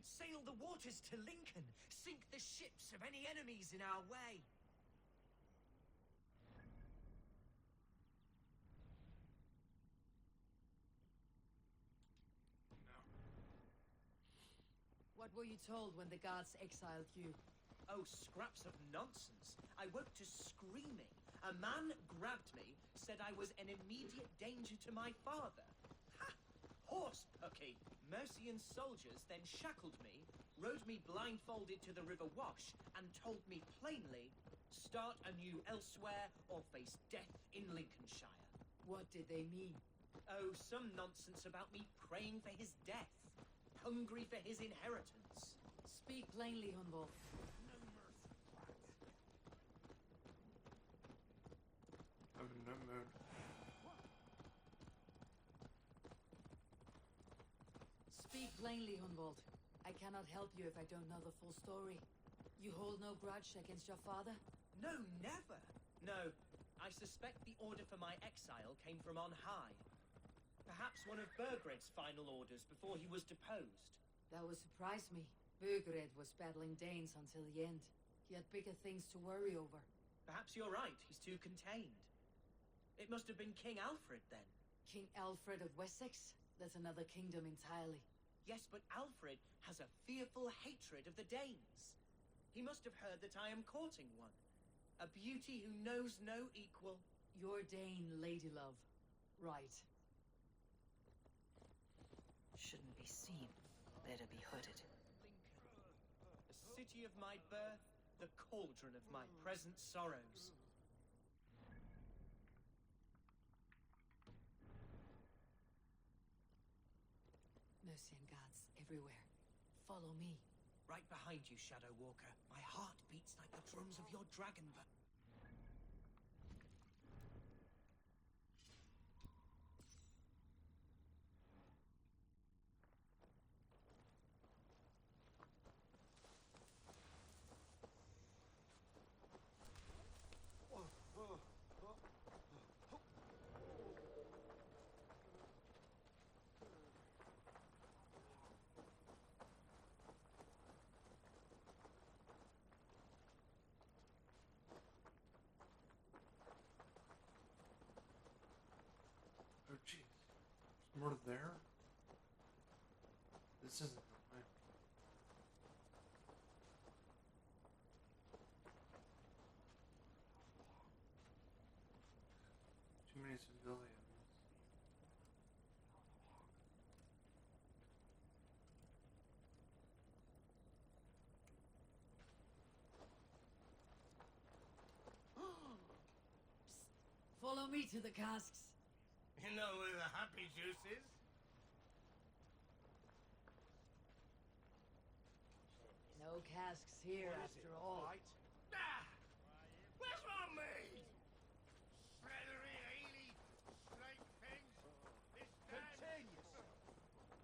Sail the waters to Lincoln. Sink the ships of any enemies in our way. What were you told when the gods exiled you? Oh, scraps of nonsense. I woke to screaming. A man grabbed me, said I was an immediate danger to my father. Ha! Horse pucky. Mercian soldiers then shackled me, rode me blindfolded to the River Wash, and told me plainly, start anew elsewhere or face death in Lincolnshire. What did they mean? Oh, some nonsense about me praying for his death. Hungry for his inheritance. Speak plainly, Hunwald. I'm in no mood. Speak plainly, Hunwald. I cannot help you if I don't know the full story. You hold no grudge against your father? No, never. No, I suspect the order for my exile came from on high. Perhaps one of Burgred's final orders before he was deposed. That would surprise me. Burgred was battling Danes until the end. He had bigger things to worry over. Perhaps you're right, he's too contained. It must have been King Aelfred then. King Aelfred of Wessex? That's another kingdom entirely. Yes, but Aelfred has a fearful hatred of the Danes. He must have heard that I am courting one. A beauty who knows no equal. Your Dane, ladylove. Right. Shouldn't be seen. Better be hooded. Lincoln, the city of my birth, the cauldron of my present sorrows. Mercian gods everywhere. Follow me. Right behind you, Shadow Walker. My heart beats like the drums of your dragon. Oh jeez. There's more there? This isn't the way. Too many civilians. Follow me to the casks. You know where the happy juice is? No casks here, after all. Ah! Where's my maid? Feathery, eely, straight things. This continues.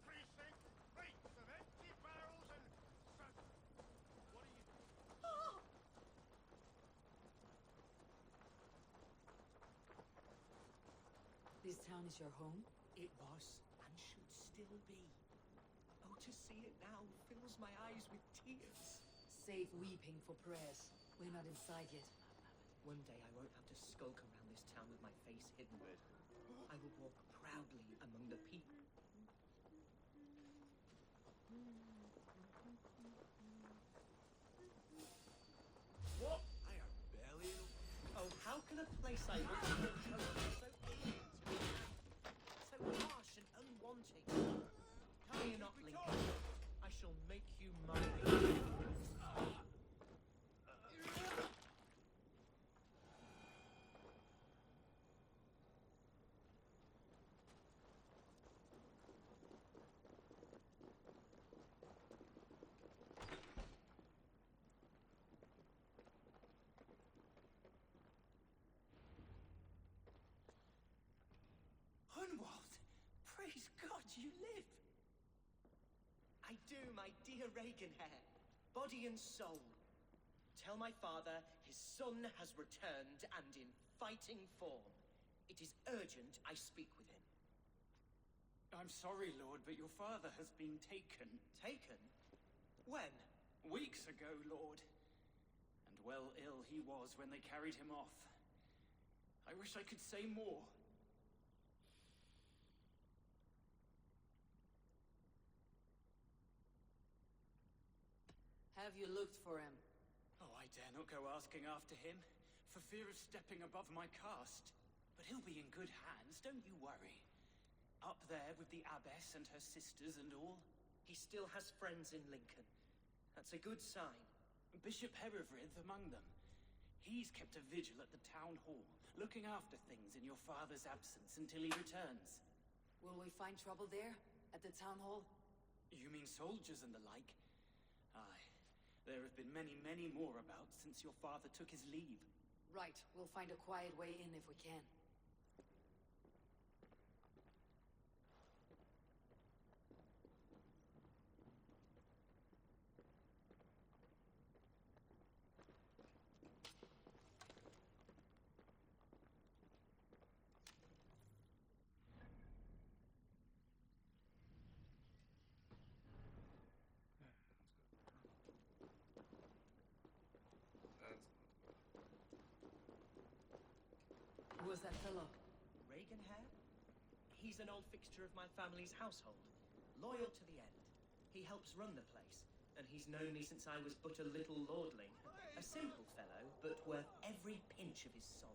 Precinct reeks of empty barrels and... What are you... Oh! This town is your home? It was, and should still be. Oh, to see it now fills my eyes with tears. Save weeping for prayers. We're not inside yet. One day I won't have to skulk around this town with my face hidden. I will walk proudly among the people. What? I am barely... Oh, how can a place I once thought so alien to me, so harsh and unwanting? Fear not, Lincoln. I shall make you mine. Hunwald, praise God you live. I do, my dear Reaganhair, body and soul. Tell my father his son has returned and in fighting form. It is urgent I speak with him. I'm sorry, Lord, but your father has been taken. Taken? When? Weeks ago, Lord. And well ill he was when they carried him off. I wish I could say more. Have you looked for him? Oh, I dare not go asking after him, for fear of stepping above my caste. But he'll be in good hands, don't you worry. Up there with the abbess and her sisters and all. He still has friends in Lincoln. That's a good sign. Bishop Herewrith among them. He's kept a vigil at the town hall, looking after things in your father's absence until he returns. Will we find trouble there? At the town hall? You mean soldiers and the like? Aye. There have been many, many more about since your father took his leave. Right. We'll find a quiet way in if we can. Who was that fellow? Reagan Hare? He's an old fixture of my family's household. Loyal to the end. He helps run the place, and he's known me since I was but a little lordling. A simple fellow, but worth every pinch of his salt.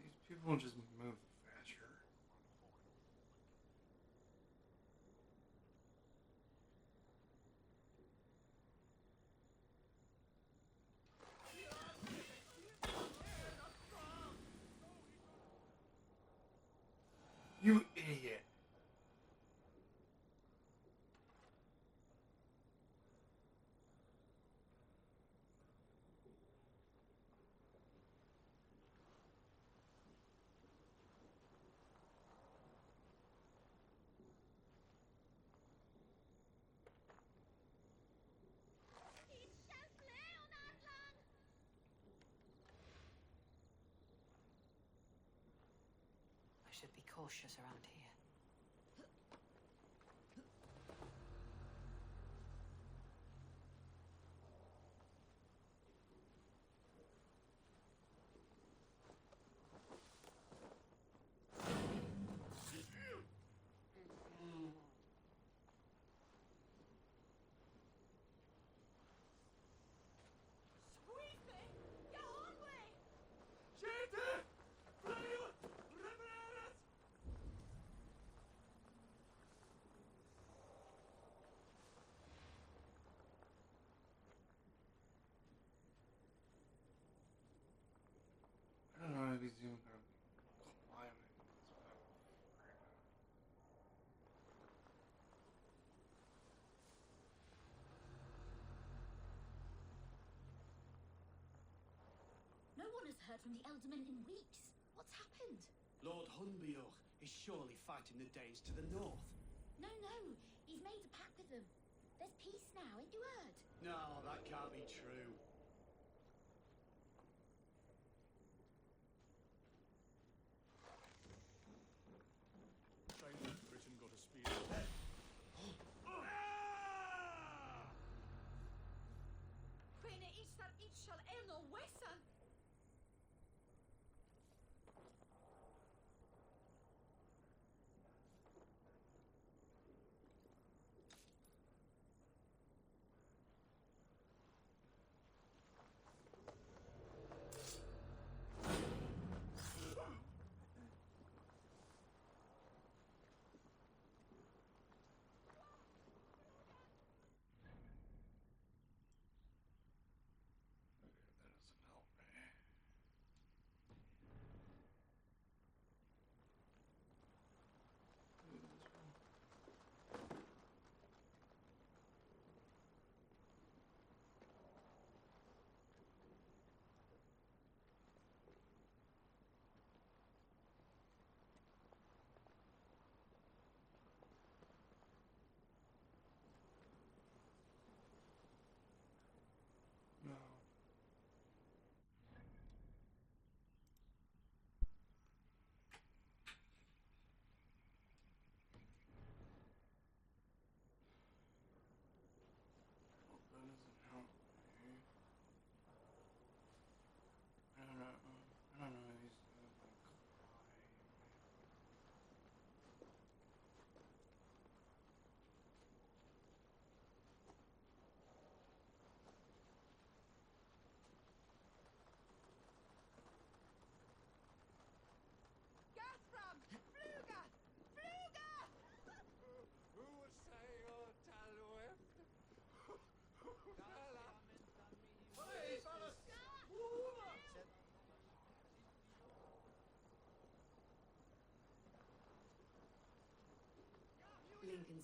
These people just move faster. You idiot. I should be cautious around here. I don't know if he's even gonna climb it. That's what I'm afraid of. No one has heard from the Eldermen in weeks. What's happened? Lord Hunbjorg is surely fighting the Danes to the north. No, no. He's made a pact with them. There's peace now, ain't you heard? No, that can't be true. Britain got a spear. Queen Ishtar Ishal Elo Wesan.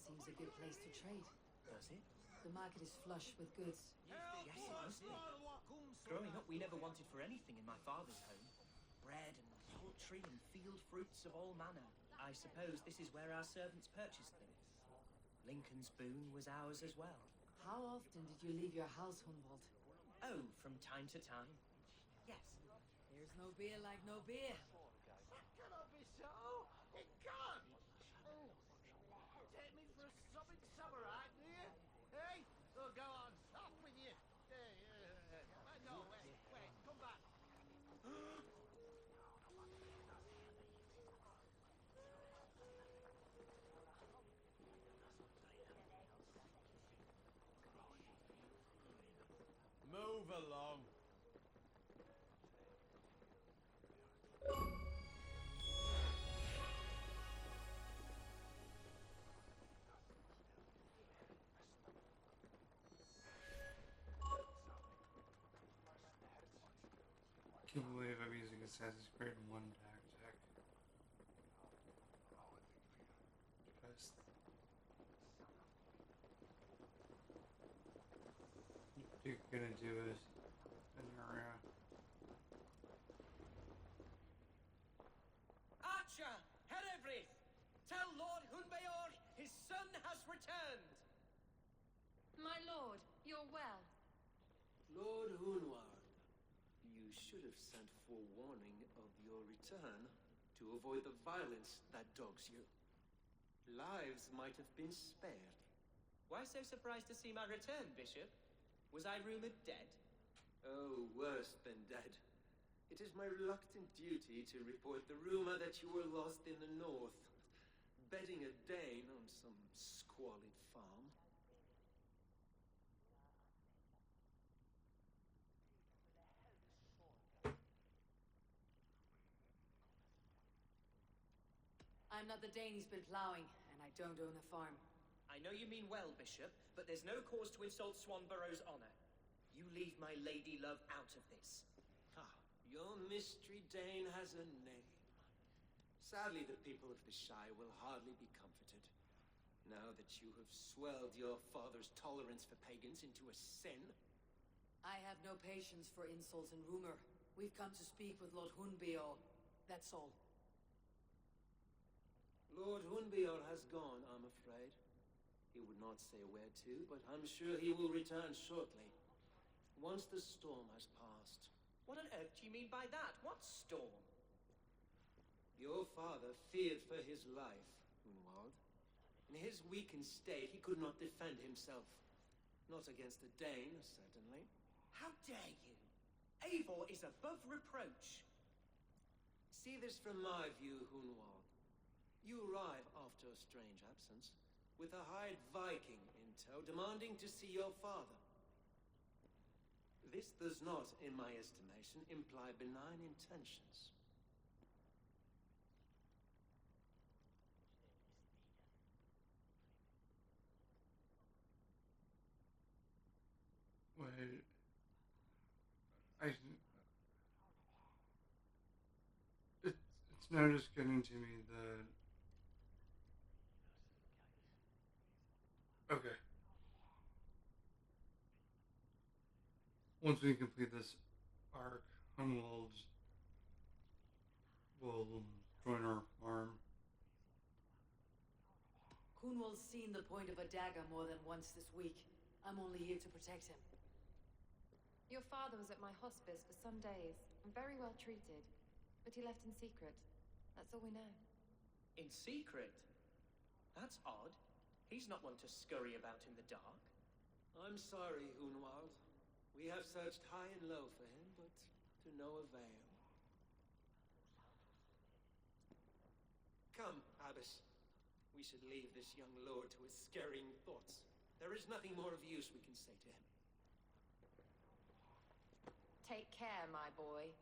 seems a good place to trade. Does it? The market is flush with goods. Yes, it must be. Growing up, we never wanted for anything in my father's home. Bread and poultry and field fruits of all manner. I suppose this is where our servants purchased them. Lincoln's boon was ours as well. How often did you leave your house, Hunwald? Oh, from time to time. Yes. There's no beer like no beer. Cannot be so. It can't. Take me for a sobbing samurai, do you? Hey? Oh, go on. Off with you. No, wait. Come back. Move along. Can't believe I'm using Assassin's Creed 1 tactic. Just what you're gonna do is in your Archer, Herevri, tell Lord Hunbeor his son has returned. My lord, you're well. Lord Hunward, you should have sent forewarning of your return to avoid the violence that dogs you. Lives might have been spared. Why so surprised to see my return, Bishop? Was I rumoured dead? Oh, worse than dead. It is my reluctant duty to report the rumor that you were lost in the north, bedding a Dane on some squalid farm. I'm not the Dane he's been plowing, and I don't own a farm. I know you mean well, Bishop, but there's no cause to insult Swanborough's honour. You leave my lady love out of this. Your mystery Dane has a name. Sadly, the people of the Shire will hardly be comforted, now that you have swelled your father's tolerance for pagans into a sin. I have no patience for insults and rumor. We've come to speak with Lord Hunbeor. That's all. Lord Hunbeor has gone, I'm afraid. He would not say where to, but I'm sure he will return shortly, once the storm has passed. What on earth do you mean by that? What storm? Your father feared for his life, Hunwald. In his weakened state, he could not defend himself. Not against a Dane, certainly. How dare you? Eivor is above reproach. See this from my view, Hunwald. You arrive after a strange absence, with a hired Viking in tow, demanding to see your father. This does not, in my estimation, imply benign intentions. Wait. It's now just getting to me that. Okay. Once we complete this arc, Hunwald will join our farm. Hunwald's seen the point of a dagger more than once this week. I'm only here to protect him. Your father was at my hospice for some days and very well treated, but he left in secret. That's all we know. In secret? That's odd. He's not one to scurry about in the dark. I'm sorry, Hunwald. We have searched high and low for him, but to no avail. Come, Abbess. We should leave this young lord to his scurrying thoughts. There is nothing more of use we can say to him. Take care, my boy.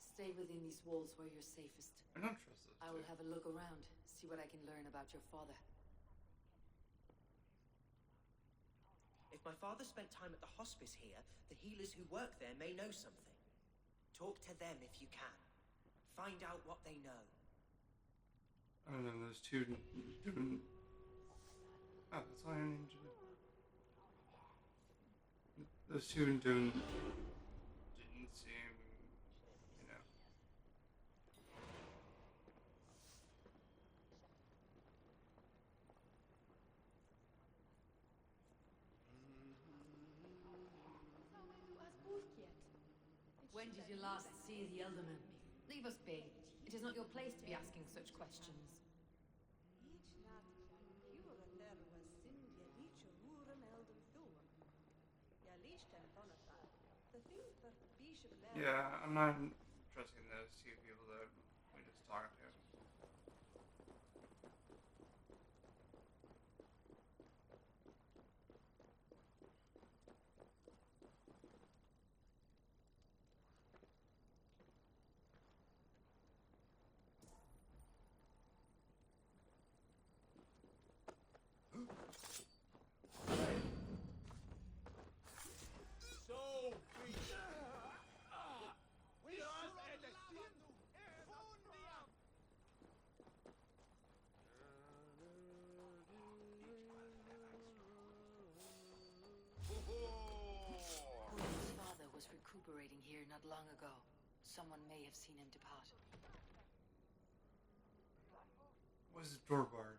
Stay within these walls where you're safest. I don't trust this. I will have a look around, see what I can learn about your father. If my father spent time at the hospice here, the healers who work there may know something. Talk to them if you can. Find out what they know. And then those two doing. Oh, that's all I need to do. Those two doing. Didn't seem. You know. When did you last see the Elderman? Leave us be. It is not your place to be asking such questions. Yeah, I'm not trusting those two people that we just talked to. His father was recuperating here not long ago. Someone may have seen him depart. Was the door barred?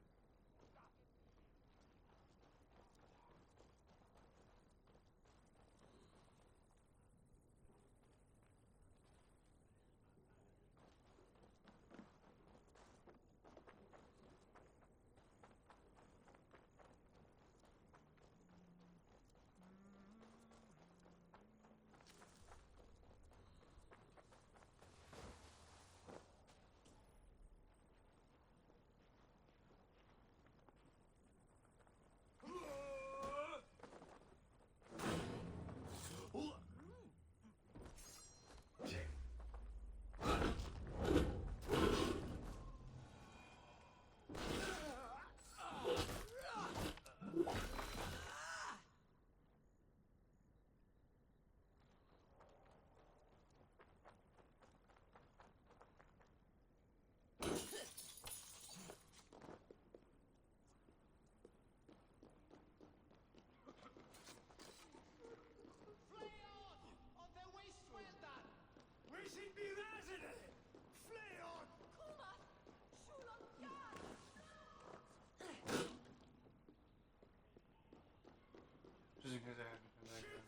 Just in case I have to come back then.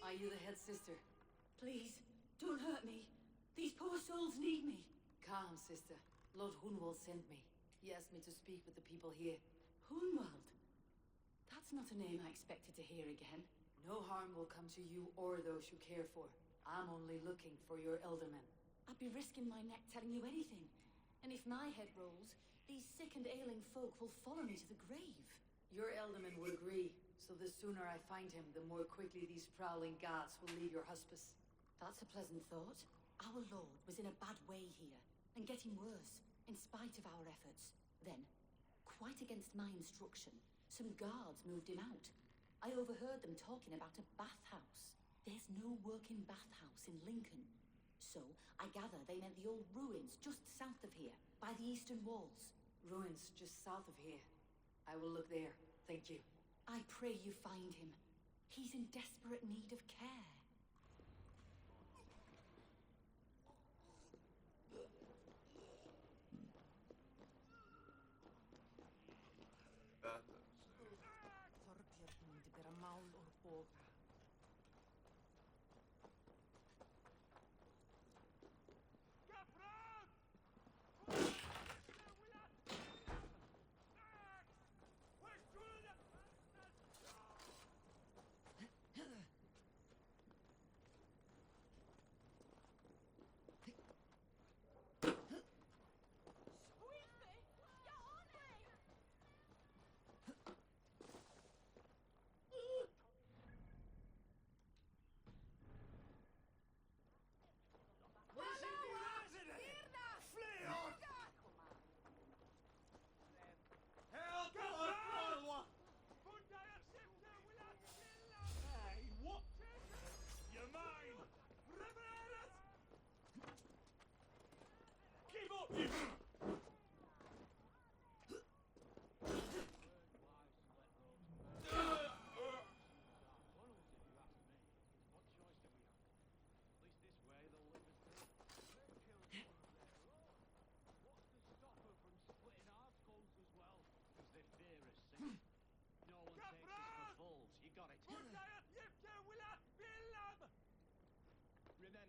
Are you the head sister? Please, don't hurt me. These poor souls need me. Calm, sister. Lord Hunwald sent me. He asked me to speak with the people here. Hunwald? That's not a name I expected to hear again. No harm will come to you or those you care for. I'm only looking for your elderman. I'd be risking my neck telling you anything. And if my head rolls, these sick and ailing folk will follow me to the grave. Your elderman will agree, so the sooner I find him, the more quickly these prowling guards will leave your hospice. That's a pleasant thought. Our lord was in a bad way here, and getting worse, in spite of our efforts. Then, quite against my instruction, some guards moved him out. I overheard them talking about a bathhouse. There's no working bathhouse in Lincoln. So, I gather they meant the old ruins just south of here, by the eastern walls. Ruins just south of here. I will look there. Thank you. I pray you find him. He's in desperate need of care.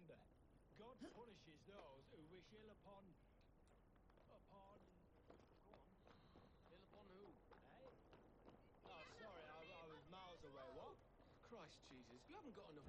remember, God punishes those who wish ill upon... upon... Go on. Ill upon who, eh? Oh, sorry, I was miles away. What? Christ Jesus, you haven't got enough...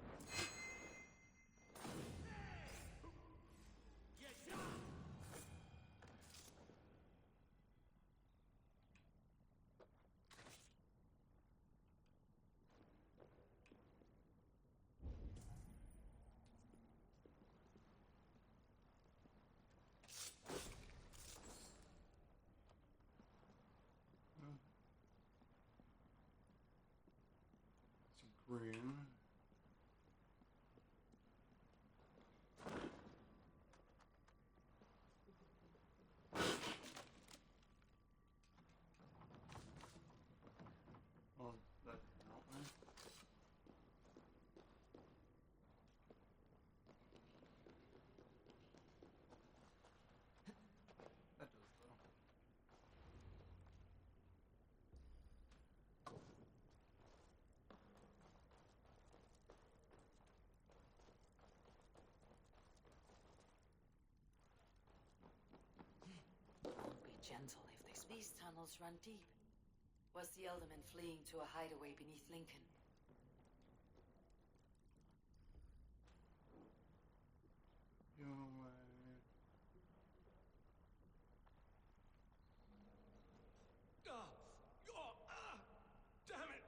Some green. Oh, that didn't help me. That does though. Be gentle if these tunnels run deep. Was the Elderman fleeing to a hideaway beneath Lincoln? Your way. Damn it!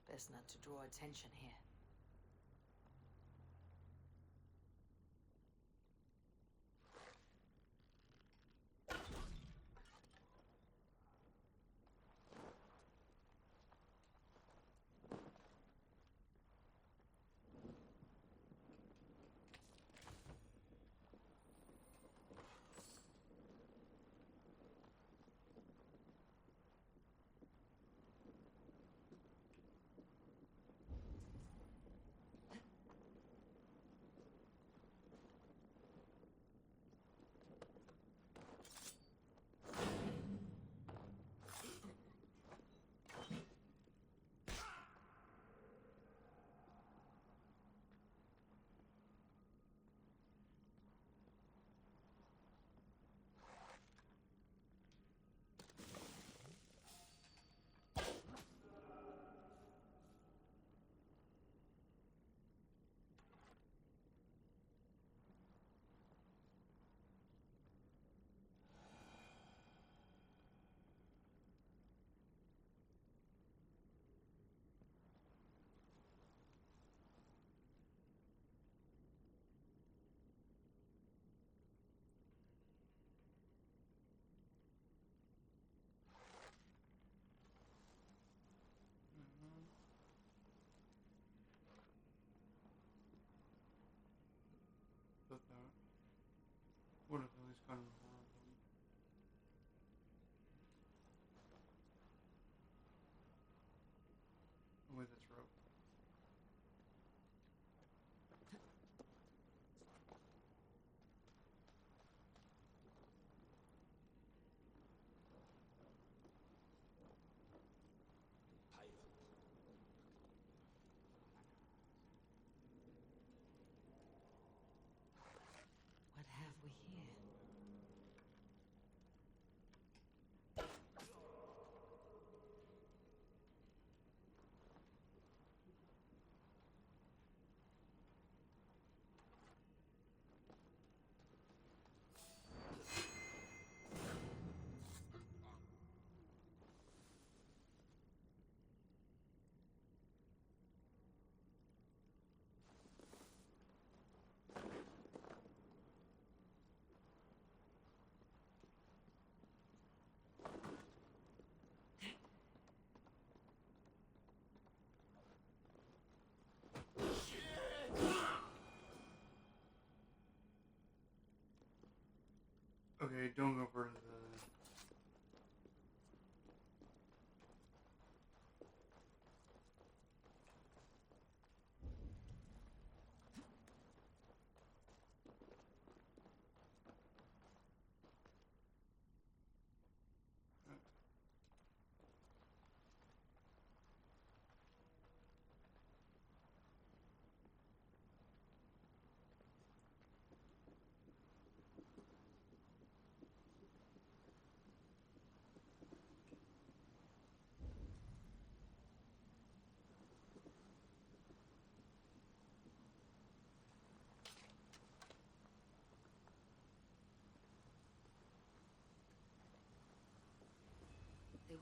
Best not to draw attention here. But that would have at least gotten more of them. Oh wait, that's rope. What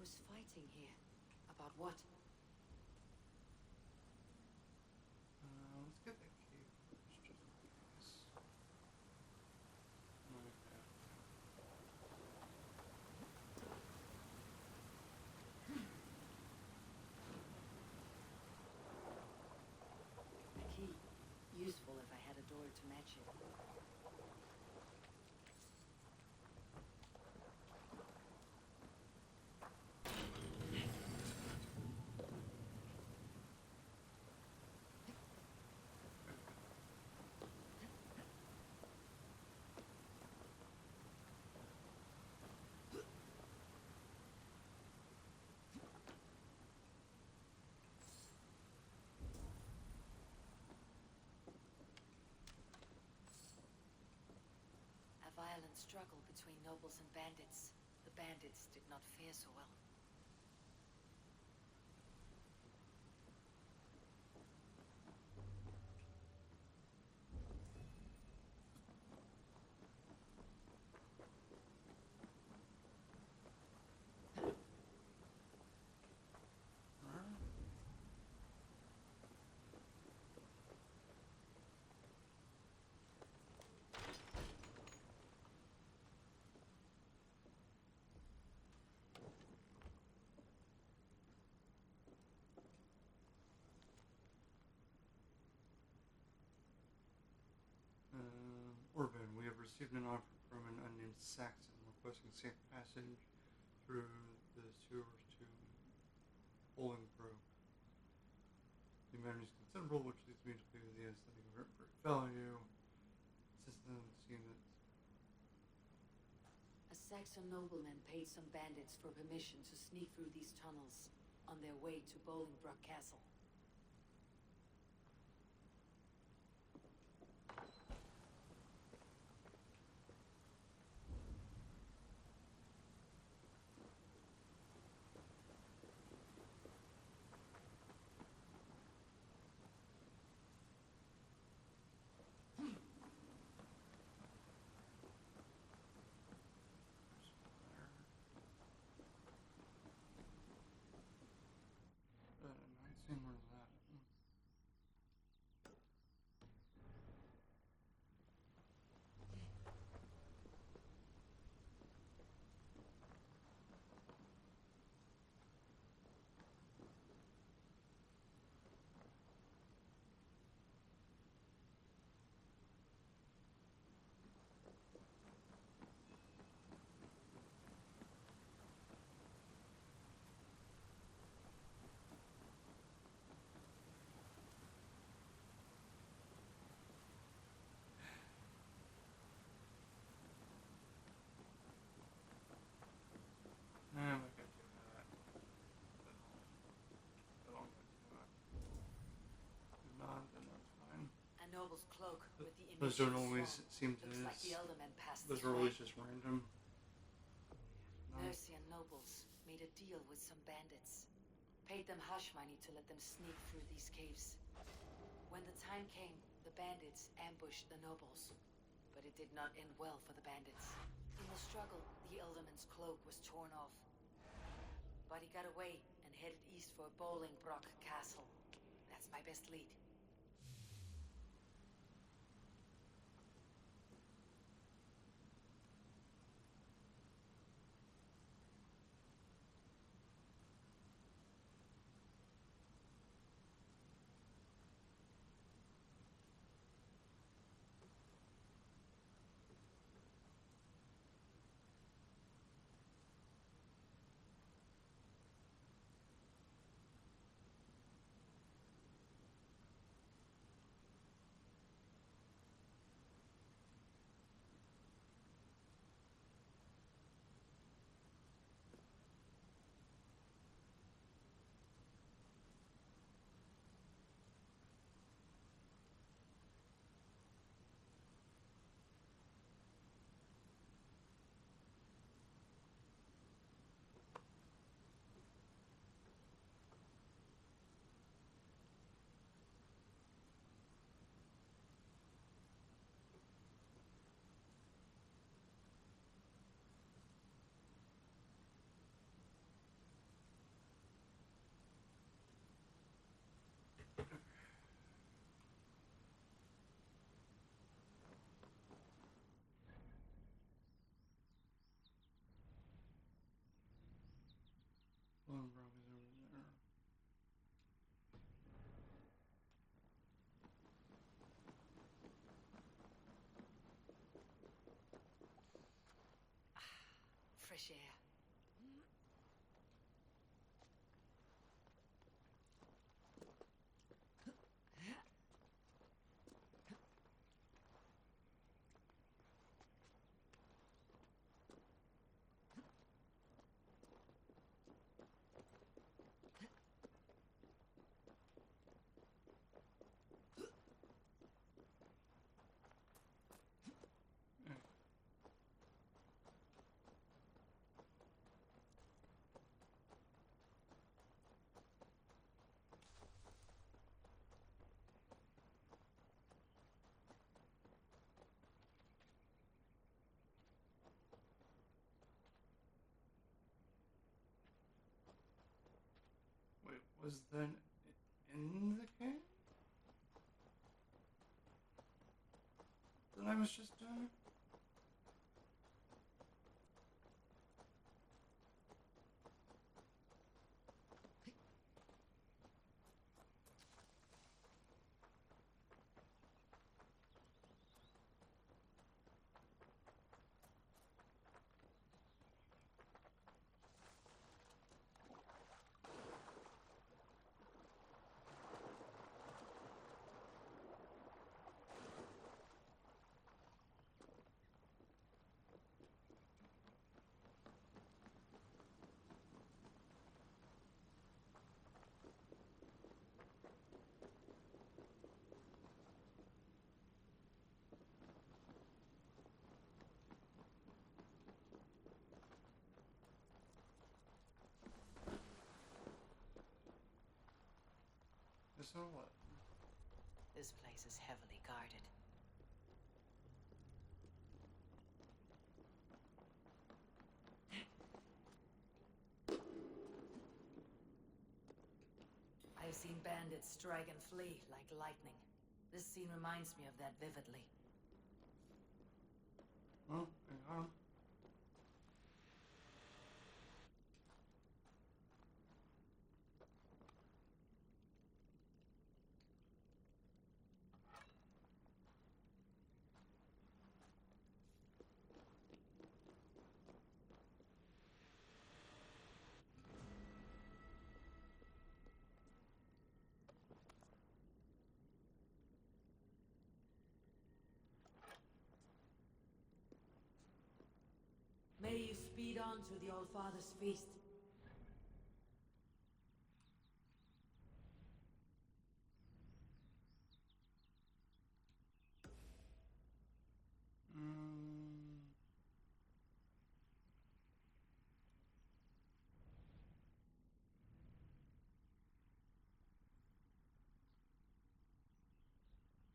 was fighting here. About what? Let's get that cave first, just in case. A key. Useful if I had a door to match it. A violent struggle between nobles and bandits. The bandits did not fare so well. Orban, we have received an offer from an unnamed Saxon requesting safe passage through the sewers to Bolingbroke. The amount is considerable, which leads me to believe the aesthetic of it for value. Assistance units. A Saxon nobleman paid some bandits for permission to sneak through these tunnels on their way to Bolingbroke Castle. Where's that? I'm not gonna do that. But I'll go do it. If not, then that's fine. A noble's cloak with the image Those don't of always swan. seem to. Looks like the elderman passed Those this are way. always just random. No. Mercian nobles made a deal with some bandits. Paid them hush money to let them sneak through these caves. When the time came, the bandits ambushed the nobles. But it did not end well for the bandits. In the struggle, the elderman's cloak was torn off. But he got away and headed east for Bolingbroke Castle. That's my best lead. fresh air. Wait, was that in the cave? That I was just doing? So what? This place is heavily guarded. I've seen bandits strike and flee like lightning. This scene reminds me of that vividly. Well, hang on. May you speed on to the Old Father's feast.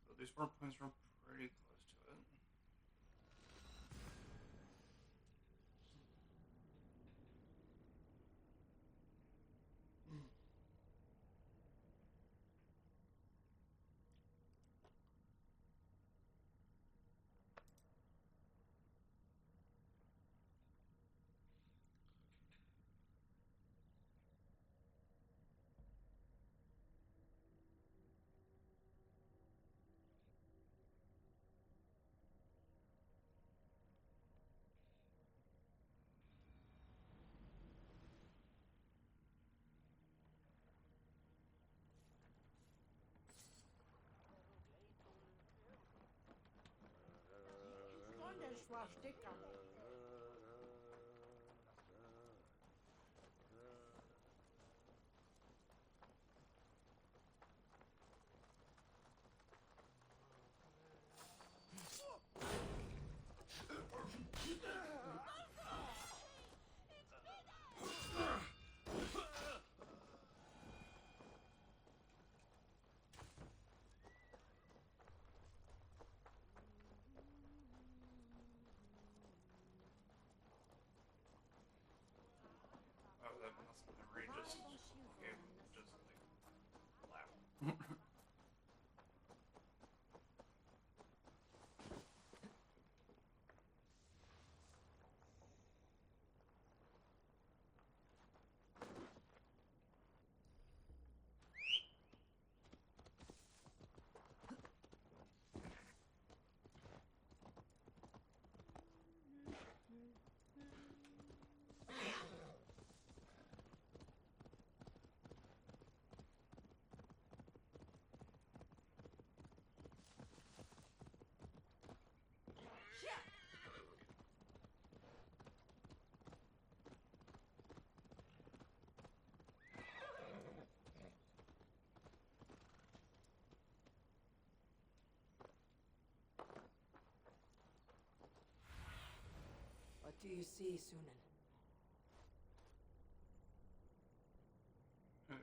So these war points were pretty close to it. Swastika. Do you see, Sunan? Okay,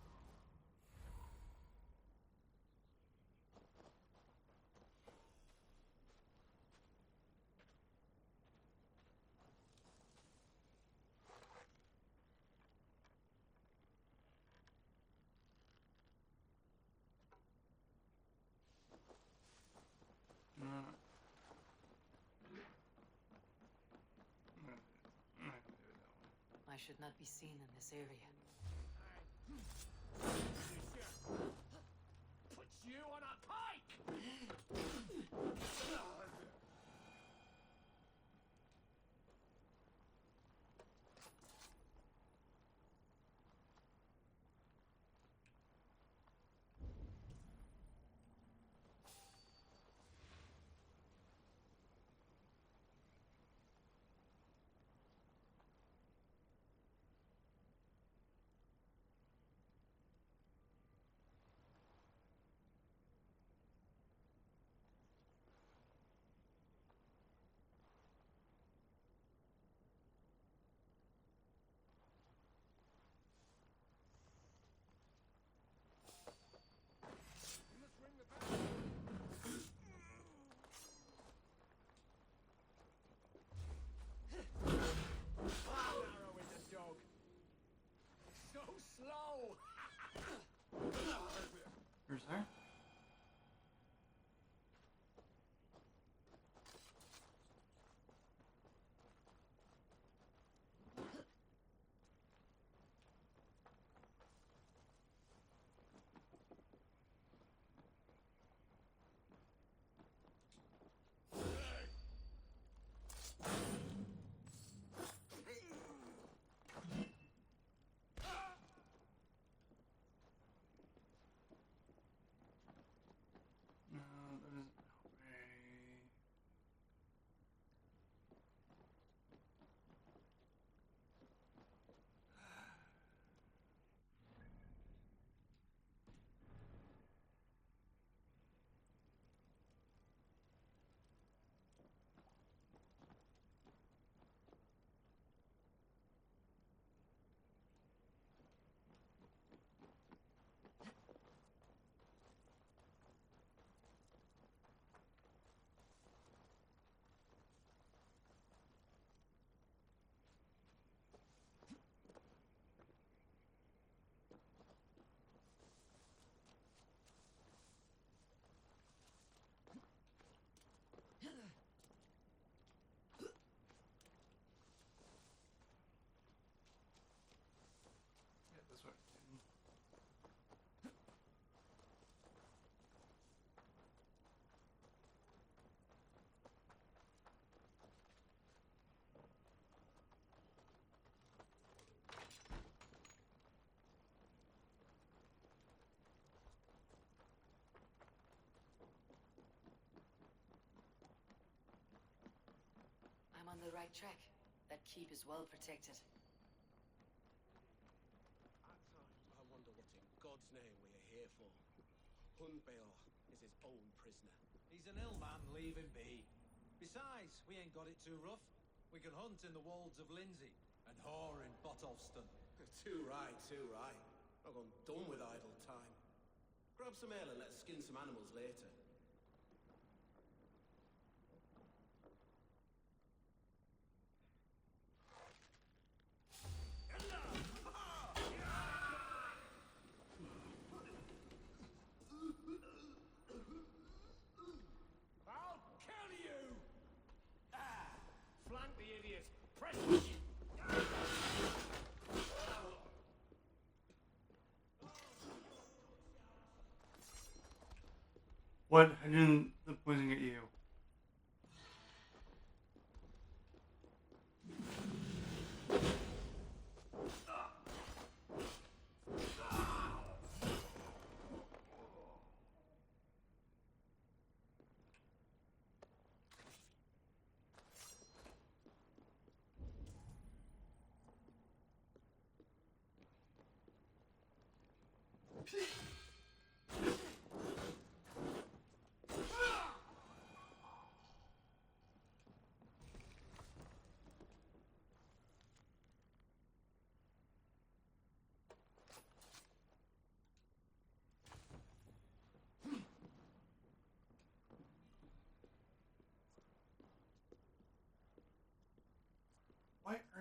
so, no. I should not be seen in this area. Put you on a pike! Arrow in the dog. So slow! Where's there? No, that isn't that way. Yeah, that's what I'm doing. I'm on the right track. That keep is well protected. At times, I wonder what in God's name we are here for. Hunbeor is his own prisoner. He's an ill man, leave him be. Besides, we ain't got it too rough. We can hunt in the wolds of Lindsey and whore in Botolston. Too right, too right. I've gone done with idle time. Grab some ale and let's skin some animals later. I'll kill you! Ah! Flank the idiots! Press me! What? I didn't the pointing at you.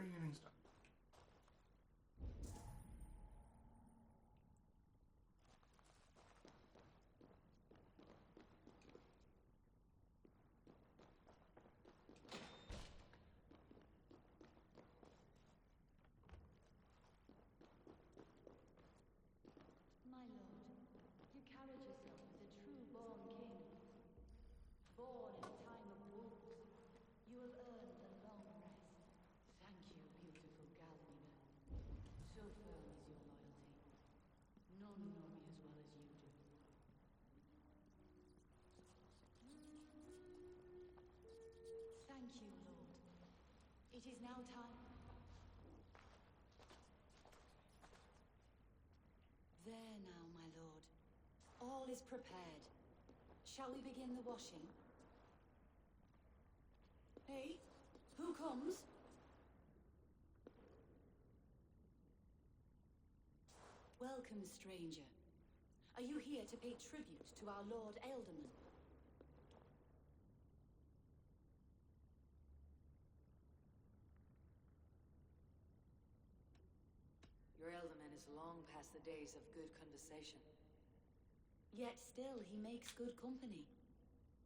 are you getting stuck? My lord, you carried yourself as a true-born king. Born in a time of wolves, you have earned a long rest. Thank you, beautiful Galmina. So firm is your loyalty. None know me as well as you do. Thank you, Lord. It is now time. There now, my lord. All is prepared. Shall we begin the washing? Hey, who comes? Welcome, stranger. Are you here to pay tribute to our Lord Ealdorman? Your Ealdorman is long past the days of good conversation. Yet still he makes good company.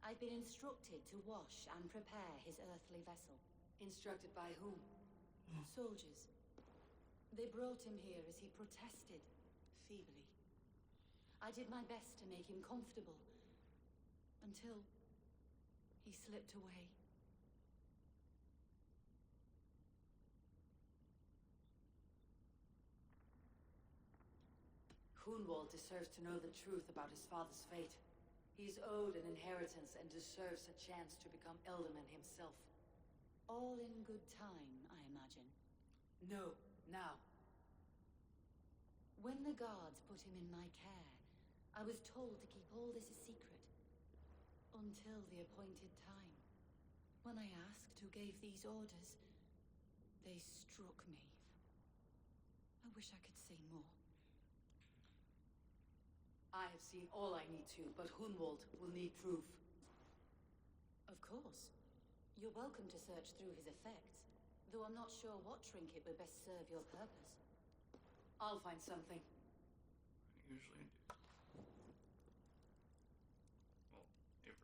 I've been instructed to wash and prepare his earthly vessel. Instructed by whom? Soldiers. They brought him here as he protested, feebly. I did my best to make him comfortable, until he slipped away. Hunwald deserves to know the truth about his father's fate. He's owed an inheritance and deserves a chance to become Ealdorman himself. All in good time, I imagine. No, now. When the guards put him in my care, I was told to keep all this a secret. Until the appointed time. When I asked who gave these orders, they struck me. I wish I could say more. I have seen all I need to, but Hunwald will need proof. Of course. You're welcome to search through his effects, though I'm not sure what trinket would best serve your purpose. I'll find something. I usually do. Well, Eivor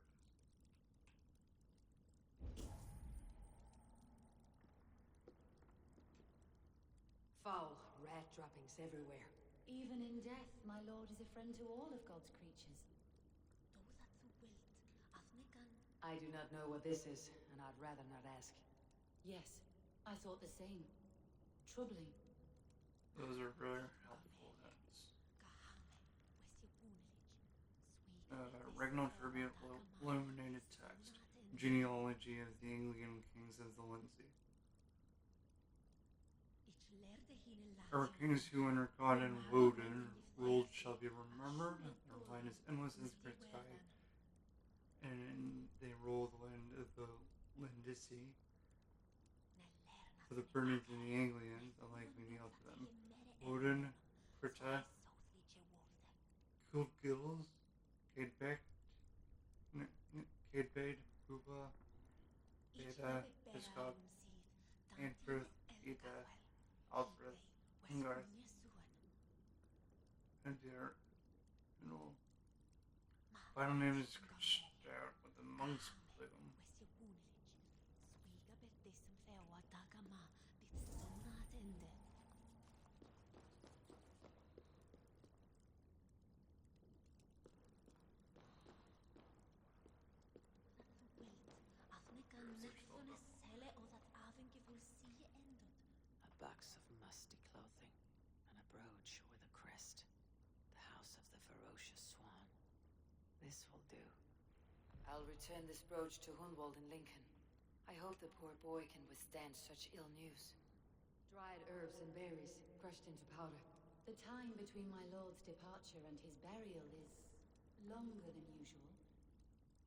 does. Foul rat droppings everywhere. Even in death, my lord is a friend to all of God's creatures. I do not know what this is, and I'd rather not ask. Yes, I thought the same. Troubling. Those are very helpful hints. Regnal Tribute illuminated text. Genealogy of the Anglian kings of the Lindsey. Our kings who under God and Woden ruled shall be remembered. Their line is endless as great sky. And they rule the land of the Lindisi. For the burnings in the Anglians, alike we kneel to them. Woden, Krita, Kulgils, Cadebed, Puba, Beta, Piscop, Anfrith, Ida, Aelfred, Ingarth, and their final name is Christare with the monk's plume. A box of musty clothing, and a brooch with a crest. The house of the ferocious swan. This will do. I'll return this brooch to Hunwald in Lincoln. I hope the poor boy can withstand such ill news. Dried herbs and berries, crushed into powder. The time between my lord's departure and his burial is longer than usual.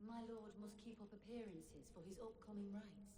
My lord must keep up appearances for his upcoming rites.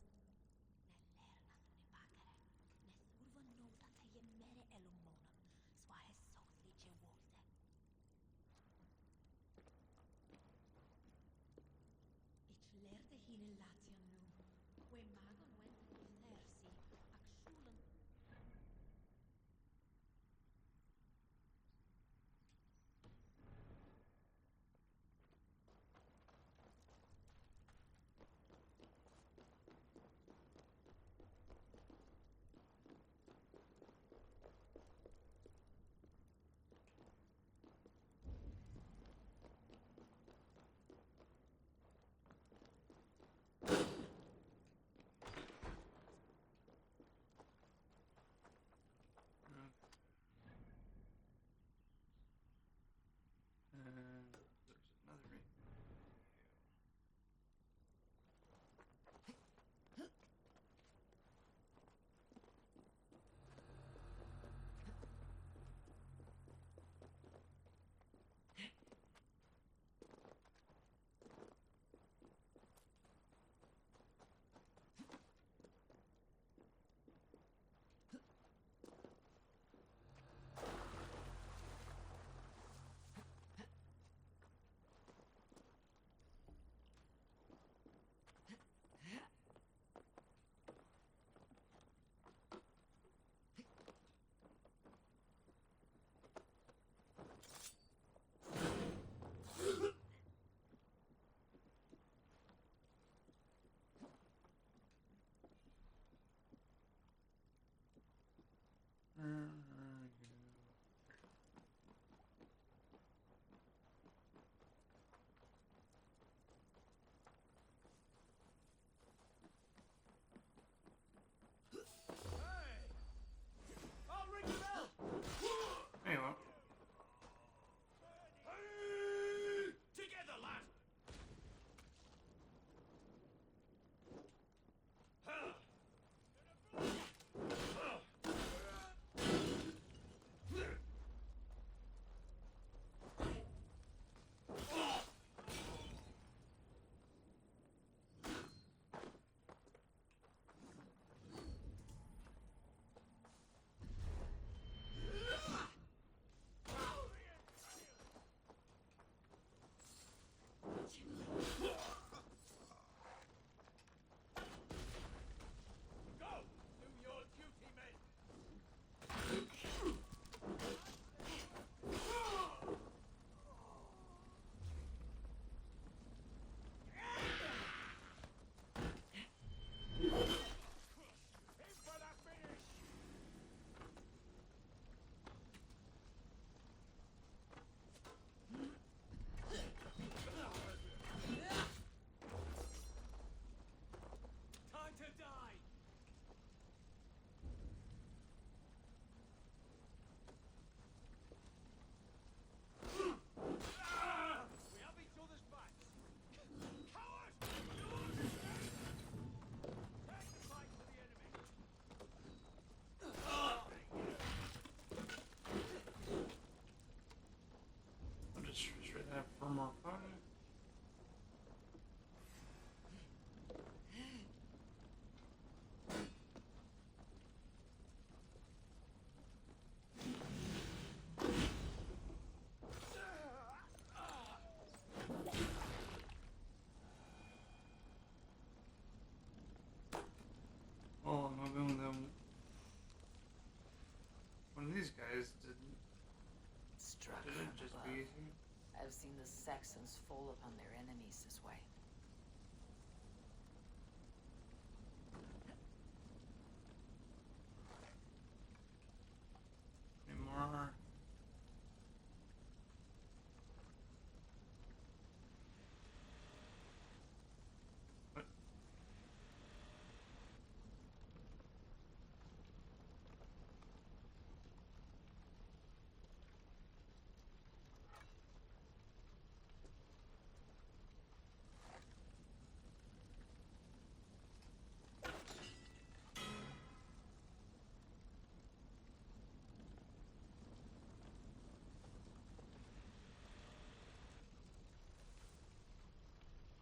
that for more fun. Oh, I'm hoping them. One of these guys didn't Struck just from be above. easy. I've seen the Saxons fall upon their enemies this way. Any more? What?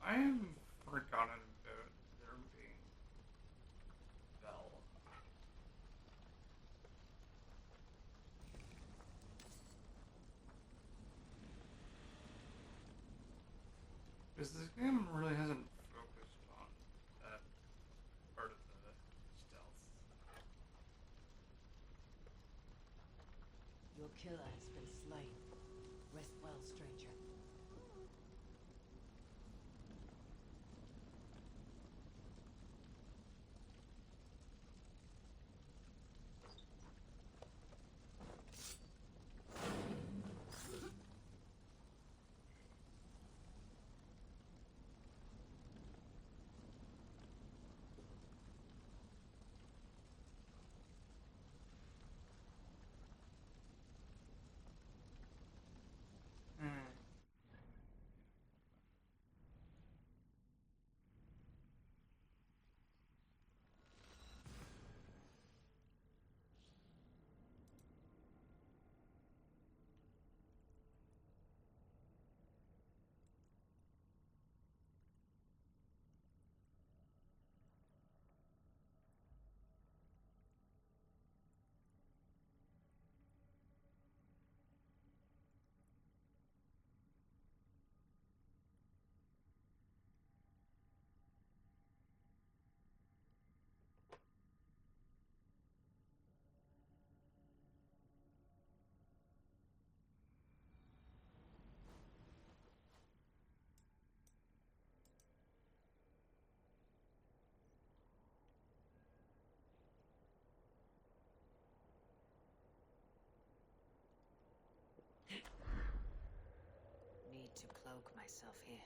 I have forgotten about there being Valhalla. Because this game really hasn't focused on that part of the stealth. Your killer has been slain. Rest well, stranger. Hmm. Need to cloak myself here.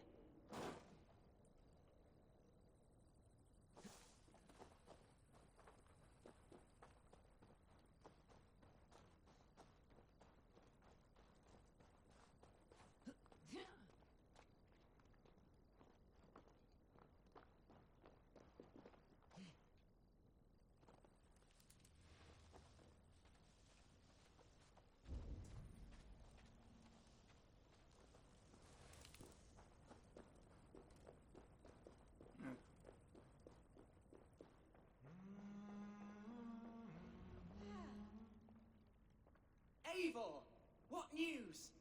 Eivor! What news?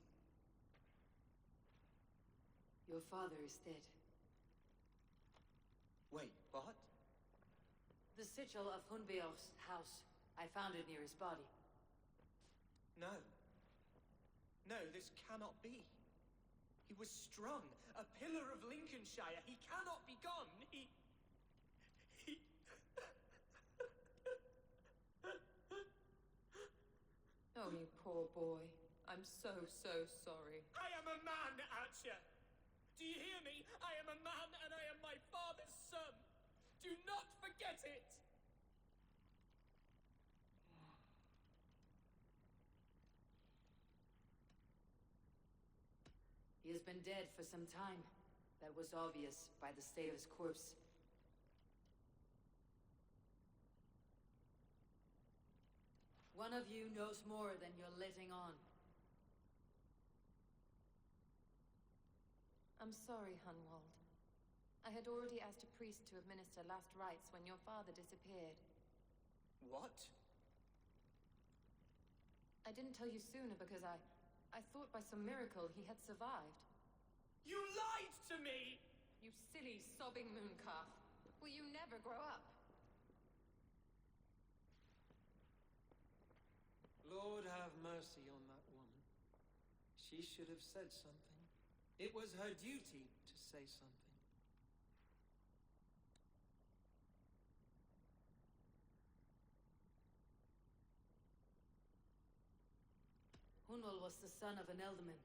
Your father is dead. Wait, what? The sigil of Hunbeor's house. I found it near his body. No. No, this cannot be. He was strong, a pillar of Lincolnshire. He cannot be gone. He... Oh, you poor boy. I'm so, so sorry. I am a man, Archer. Do you hear me? I am a man and I am my father's son. Do not forget it. He has been dead for some time. That was obvious by the state of his corpse. One of you knows more than you're letting on. I'm sorry, Hunwald. I had already asked a priest to administer last rites when your father disappeared. What? I didn't tell you sooner because I thought by some miracle he had survived. You lied to me! You silly, sobbing moon calf. Will you never grow up? Lord have mercy on that woman. She should have said something. It was her duty to say something. Hunwald was the son of an ealdorman.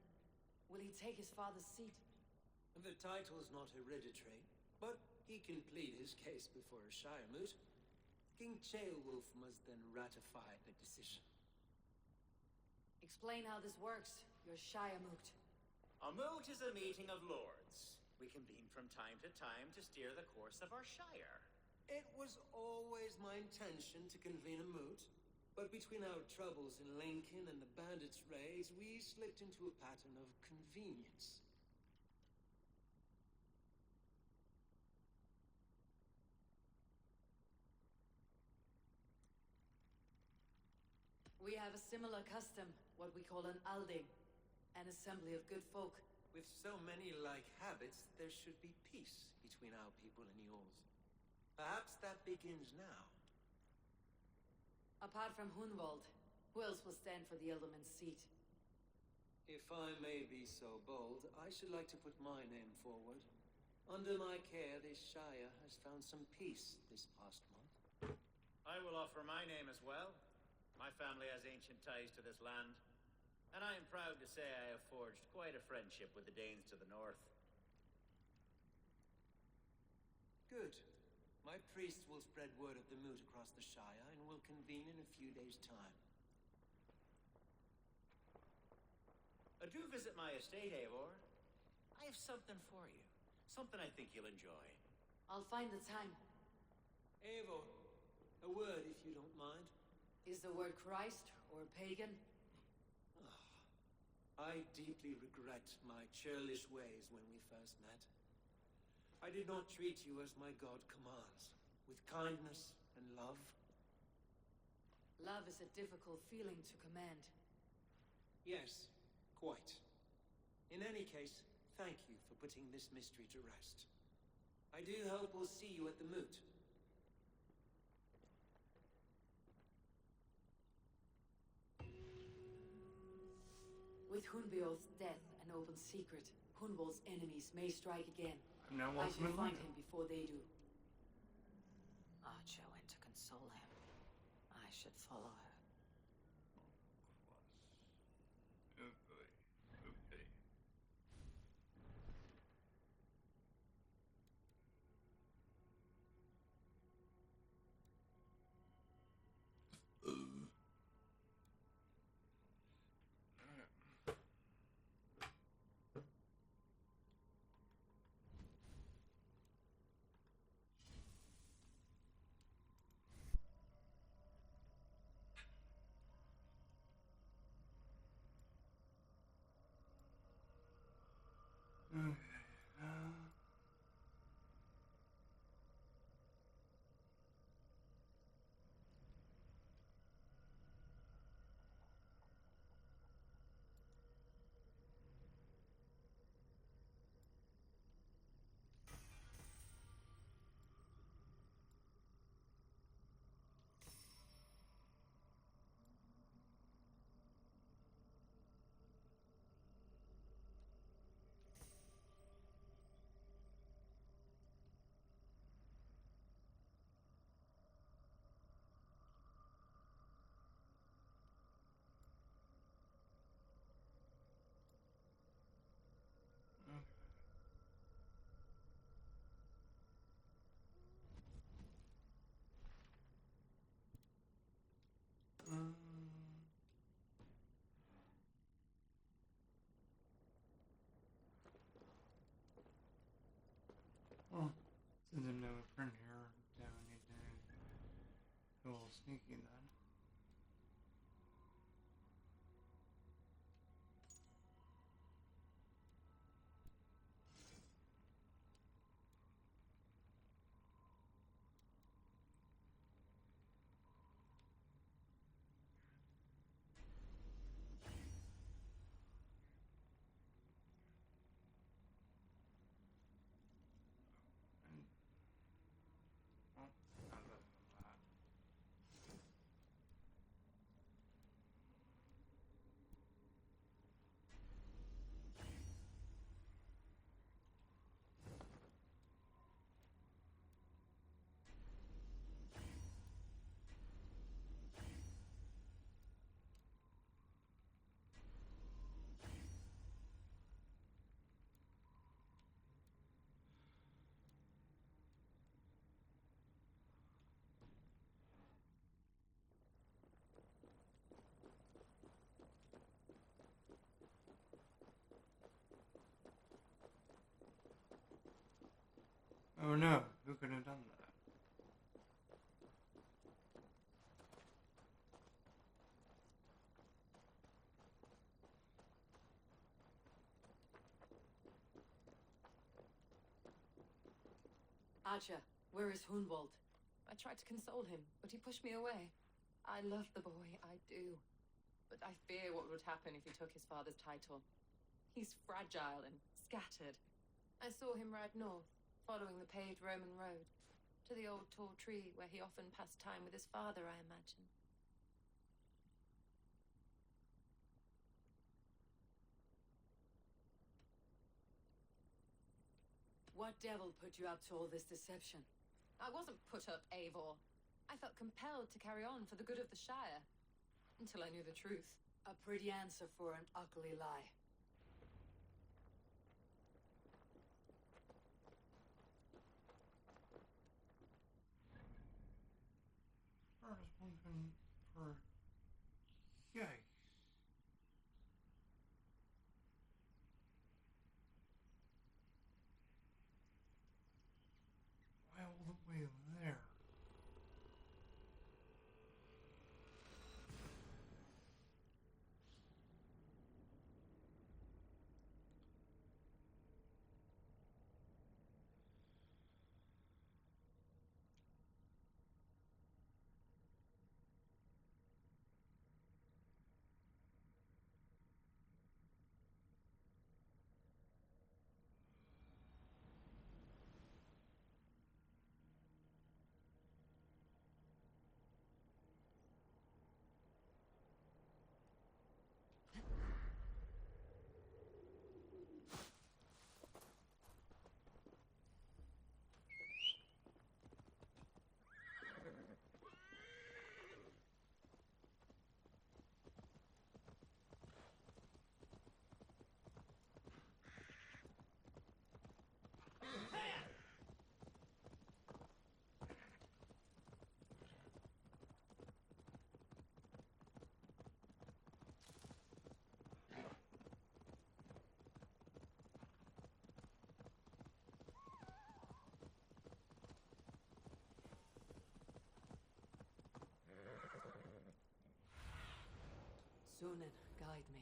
Will he take his father's seat? The title's not hereditary, but he can plead his case before a shiremoot. King Ceolwulf must then ratify the decision. Explain how this works, your shiremoot. A moot is a meeting of lords. We convene from time to time to steer the course of our shire. It was always my intention to convene a moot, but between our troubles in Lincoln and the bandits' raids, we slipped into a pattern of convenience. We have a similar custom, what we call an alding, an assembly of good folk. With so many like habits, there should be peace between our people and yours. Perhaps that begins now. Apart from Hunwald, who else will stand for the ealdorman's seat? If I may be so bold, I should like to put my name forward. Under my care, this shire has found some peace this past month. I will offer my name as well. My family has ancient ties to this land, and I am proud to say I have forged quite a friendship with the Danes to the north. Good. My priest will spread word of the moot across the shire and will convene in a few days' time. Do visit my estate, Eivor. I have something for you. Something I think you'll enjoy. I'll find the time. Eivor, a word if you don't mind. Is the word Christ or pagan? I deeply regret my churlish ways when we first met. I did not treat you as my god commands, with kindness and love. Love is a difficult feeling to command. Yes, quite. In any case, thank you for putting this mystery to rest. I do hope we'll see you at the moot. With Hunbeorth's death an open secret, Hunwald's enemies may strike again. Now I what's should the find him before they do. Archer went to console him. I should follow her. Oh boy. Okay. Okay. Well, since I'm no friend here, do I need to go a little sneaky then? Oh no, who could have done that? Aja, where is Hunwald? I tried to console him, but he pushed me away. I love the boy, I do. But I fear what would happen if he took his father's title. He's fragile and scattered. I saw him ride north, following the paved Roman road, to the old tall tree where he often passed time with his father, I imagine. What devil put you up to all this deception? I wasn't put up, Eivor. I felt compelled to carry on for the good of the Shire. Until I knew the truth. A pretty answer for an ugly lie. I was wondering for... Yikes. Why all the way there? Sunan, guide me.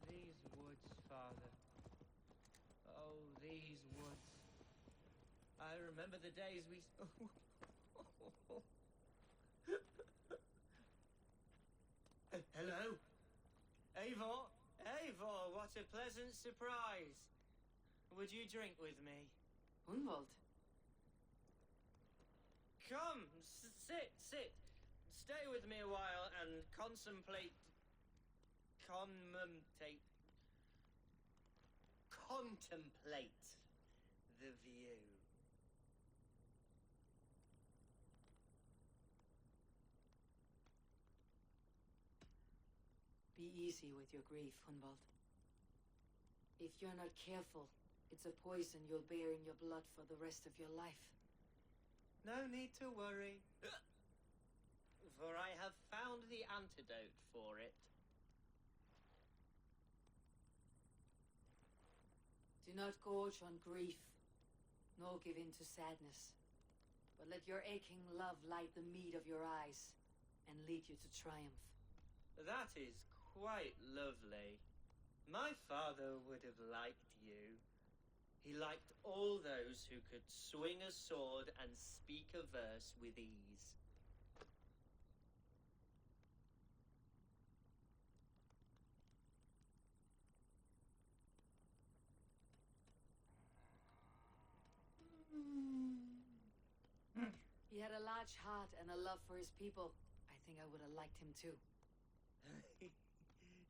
These woods, Father. Oh, these woods. I remember the days we... Hello? Eivor? Eivor, what a pleasant surprise. Would you drink with me? Hunwald? Come, sit. Stay with me a while and contemplate the view. Be easy with your grief, Hunwald. If you're not careful, it's a poison you'll bear in your blood for the rest of your life. No need to worry, for I have found the antidote for it. Do not gorge on grief, nor give in to sadness, but let your aching love light the mead of your eyes and lead you to triumph. That is quite lovely. My father would have liked you. He liked all those who could swing a sword and speak a verse with ease. He had a large heart and a love for his people. I think I would have liked him too.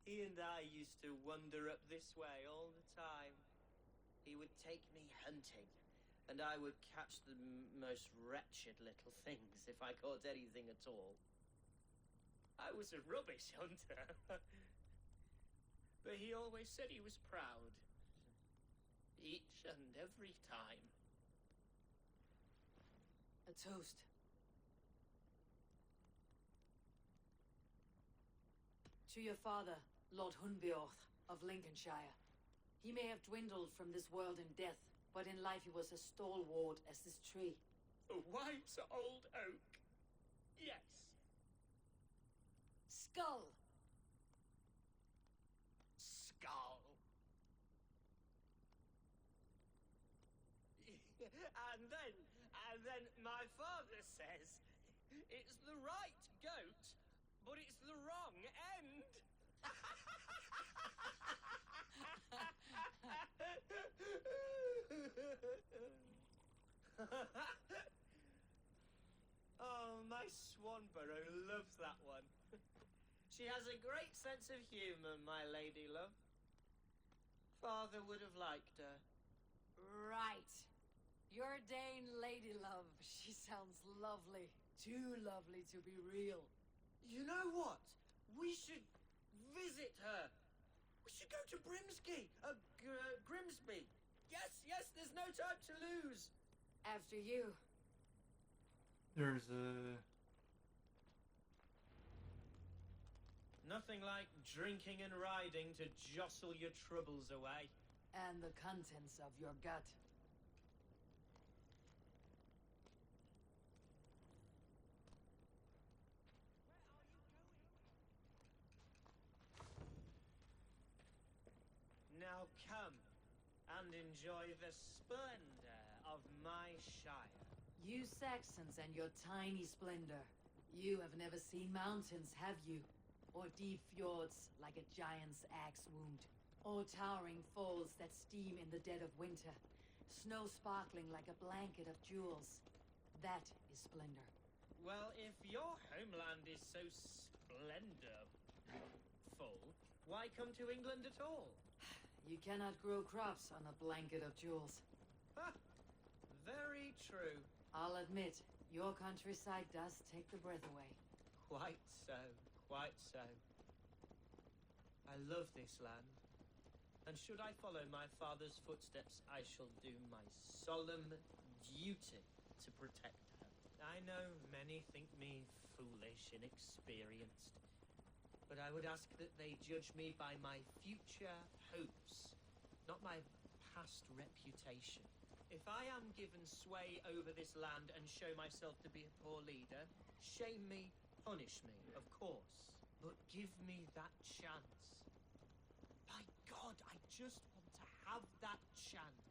He and I used to wander up this way all the time. He would take me hunting, and I would catch the most wretched little things if I caught anything at all. I was a rubbish hunter. But he always said he was proud. Each and every time. A toast. To your father, Lord Hunbeorth of Lincolnshire. He may have dwindled from this world in death, but in life he was as stalwart as this tree. A white old oak. Yes. Skull! Skull. and then my father says it's the right goat, but it's the wrong end. Oh, my Swanborough loves that one. She has a great sense of humour, my lady love. Father would have liked her. Right. Your Dane lady love. She sounds lovely. Too lovely to be real. You know what? We should visit her. We should go to Grimsby. Grimsby. Yes, there's no time to lose. After you. There's a... Nothing like drinking and riding to jostle your troubles away. And the contents of your gut. Now come and enjoy the splendor of my shire. You Saxons and your tiny splendor. You have never seen mountains, have you? Or deep fjords like a giant's axe wound. Or towering falls that steam in the dead of winter. Snow sparkling like a blanket of jewels. That is splendor. Well, if your homeland is so splendor-full, why come to England at all? You cannot grow crops on a blanket of jewels. Ha! Very true. I'll admit, your countryside does take the breath away. Quite so, quite so. I love this land. And should I follow my father's footsteps, I shall do my solemn duty to protect her. I know many think me foolish, inexperienced, but I would ask that they judge me by my future hopes, not my past reputation. If I am given sway over this land and show myself to be a poor leader, shame me, punish me, of course, but give me that chance. By God, I just want to have that chance.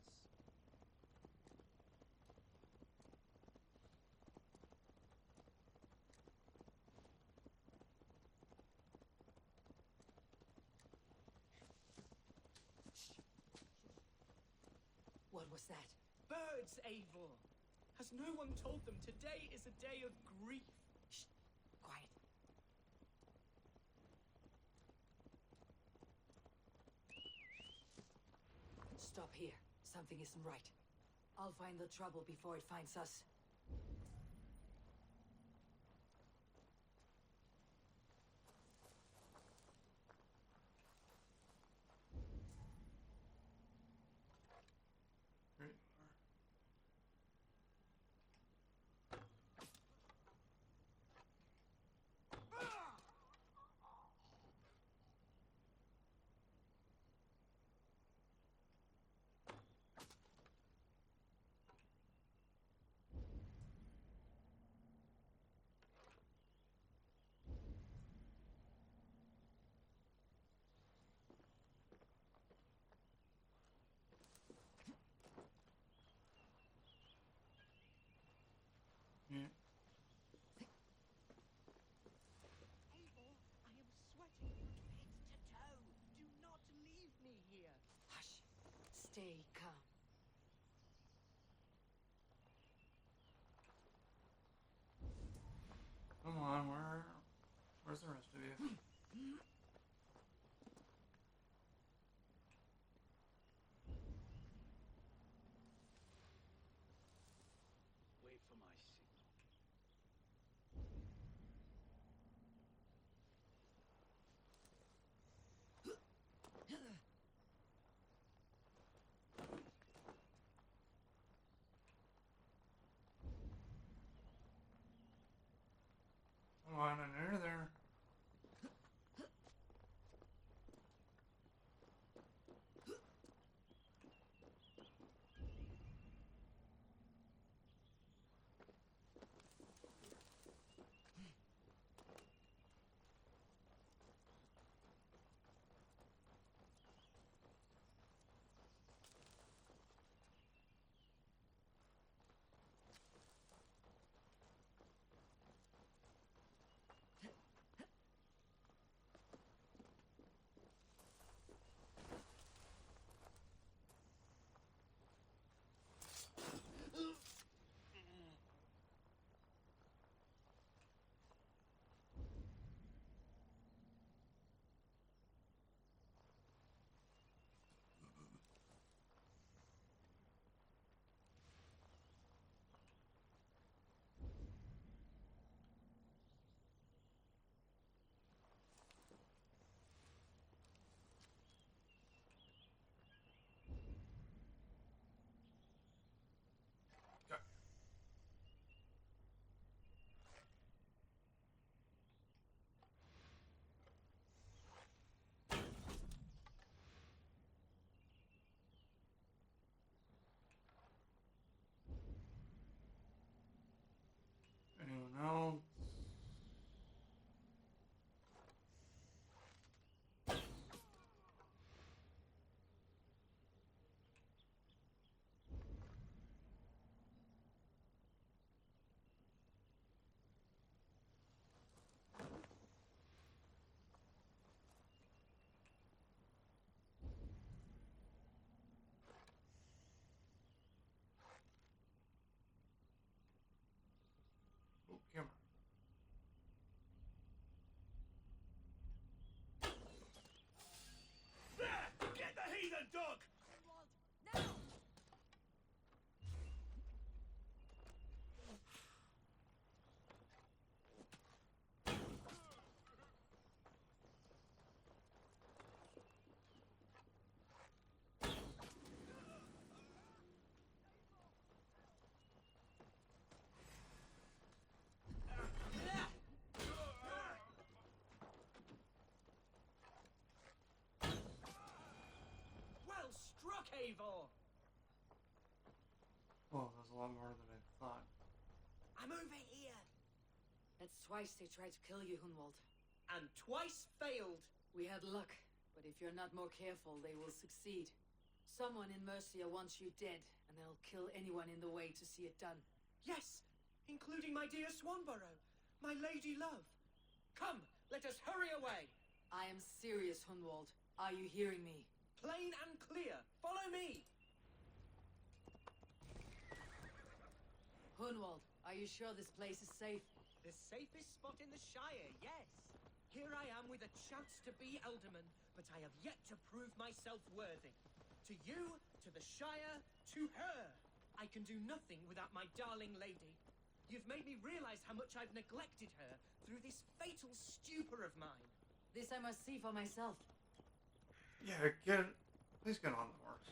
What was that? Birds, Eivor! Has no one told them today is a day of grief? Shh! Quiet. Stop here. Something isn't right. I'll find the trouble before it finds us. Great. Yeah. Eivor, I am sweating from head to toe. Do not leave me here. Hush. Stay calm. Come on, where's the rest of you? Wait for my signal. Come on, in there. Eivor? Well, that was a lot more than I thought. I'm over here. That's twice they tried to kill you, Hunwald. And twice failed. We had luck, but if you're not more careful, they will succeed. Someone in Mercia wants you dead, and they'll kill anyone in the way to see it done. Yes, including my dear Swanborough, my lady love. Come, let us hurry away. I am serious, Hunwald. Are you hearing me? Plain and clear. Follow me. Hunwald, are you sure this place is safe? The safest spot in the Shire, yes. Here I am with a chance to be Alderman, but I have yet to prove myself worthy. To you, to the Shire, to her. I can do nothing without my darling lady. You've made me realize how much I've neglected her through this fatal stupor of mine. This I must see for myself. Yeah, please get on the horse.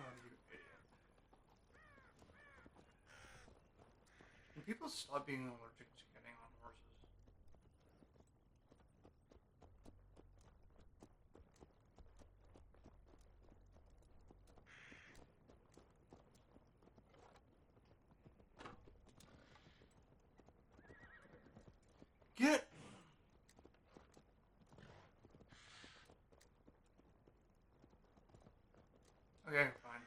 Oh, you idiot. Can people stop being allergic to getting on horses? Get! Okay, fine.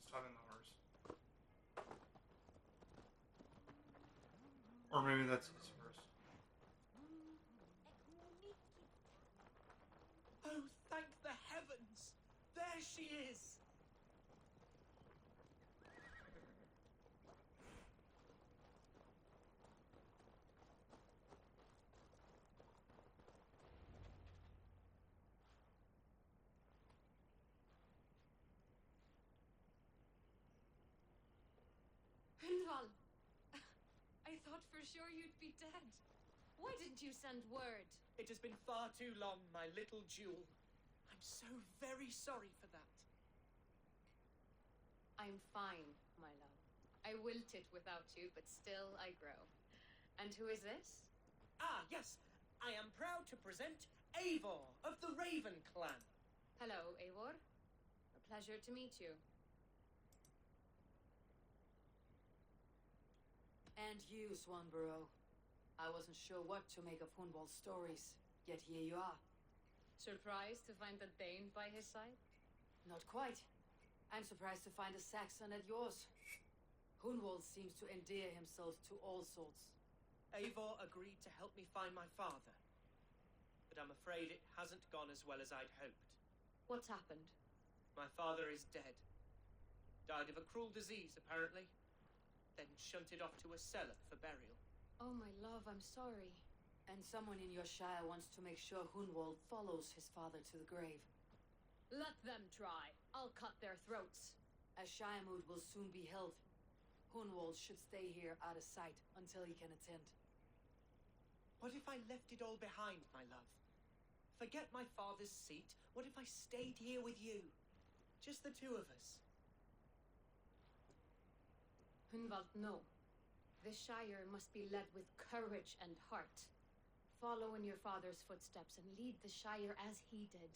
Stopping the horse. Or maybe that's his first. Oh, thank the heavens! There she is! Hunwald! I thought for sure you'd be dead. Why didn't you send word? It has been far too long, my little jewel. I'm so very sorry for that. I'm fine, my love. I wilted without you, but still I grow. And who is this? Ah, yes. I am proud to present Eivor of the Raven clan. Hello, Eivor. A pleasure to meet you. And you, Swanborough. I wasn't sure what to make of Hunwald's stories, yet here you are. Surprised to find a Dane by his side? Not quite. I'm surprised to find a Saxon at yours. Hunwald seems to endear himself to all sorts. Eivor agreed to help me find my father. But I'm afraid it hasn't gone as well as I'd hoped. What's happened? My father is dead. Died of a cruel disease, apparently. Then shunted off to a cellar for burial. Oh, my love, I'm sorry. And someone in your shire wants to make sure Hunwald follows his father to the grave. Let them try. I'll cut their throats. A shiremoot will soon be held. Hunwald should stay here out of sight until he can attend. What if I left it all behind, my love? Forget my father's seat. What if I stayed here with you? Just the two of us. Hunwald, no. The Shire must be led with courage and heart. Follow in your father's footsteps and lead the Shire as he did.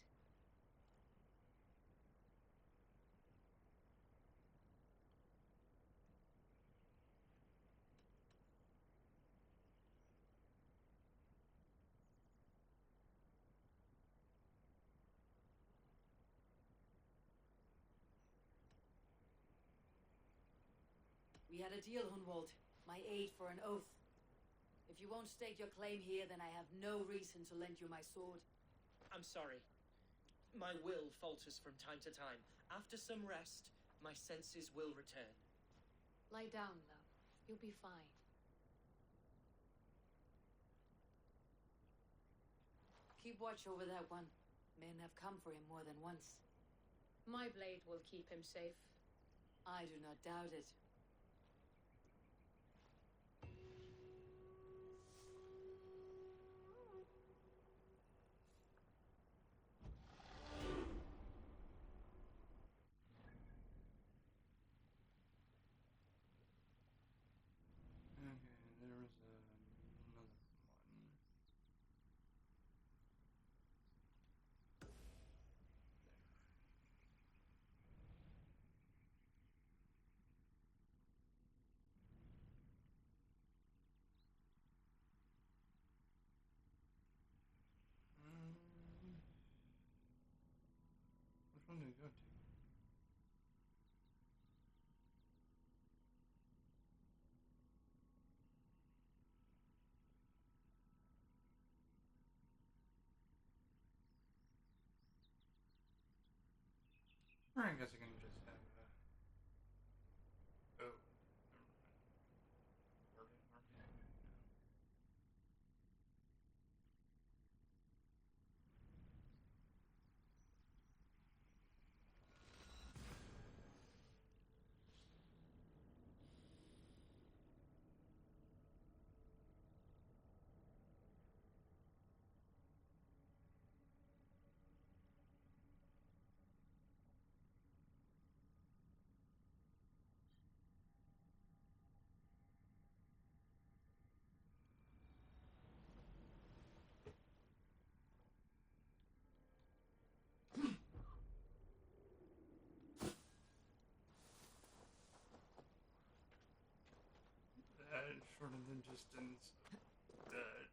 We had a deal, Hunwald. My aid for an oath. If you won't stake your claim here, then I have no reason to lend you my sword. I'm sorry. My will falters from time to time. After some rest, my senses will return. Lie down, love. You'll be fine. Keep watch over that one. Men have come for him more than once. My blade will keep him safe. I do not doubt it. Okay, there was another one. Which one did we go to? Or I guess I can just have, oh, never mind. Where are we at now? Short of the distance of that,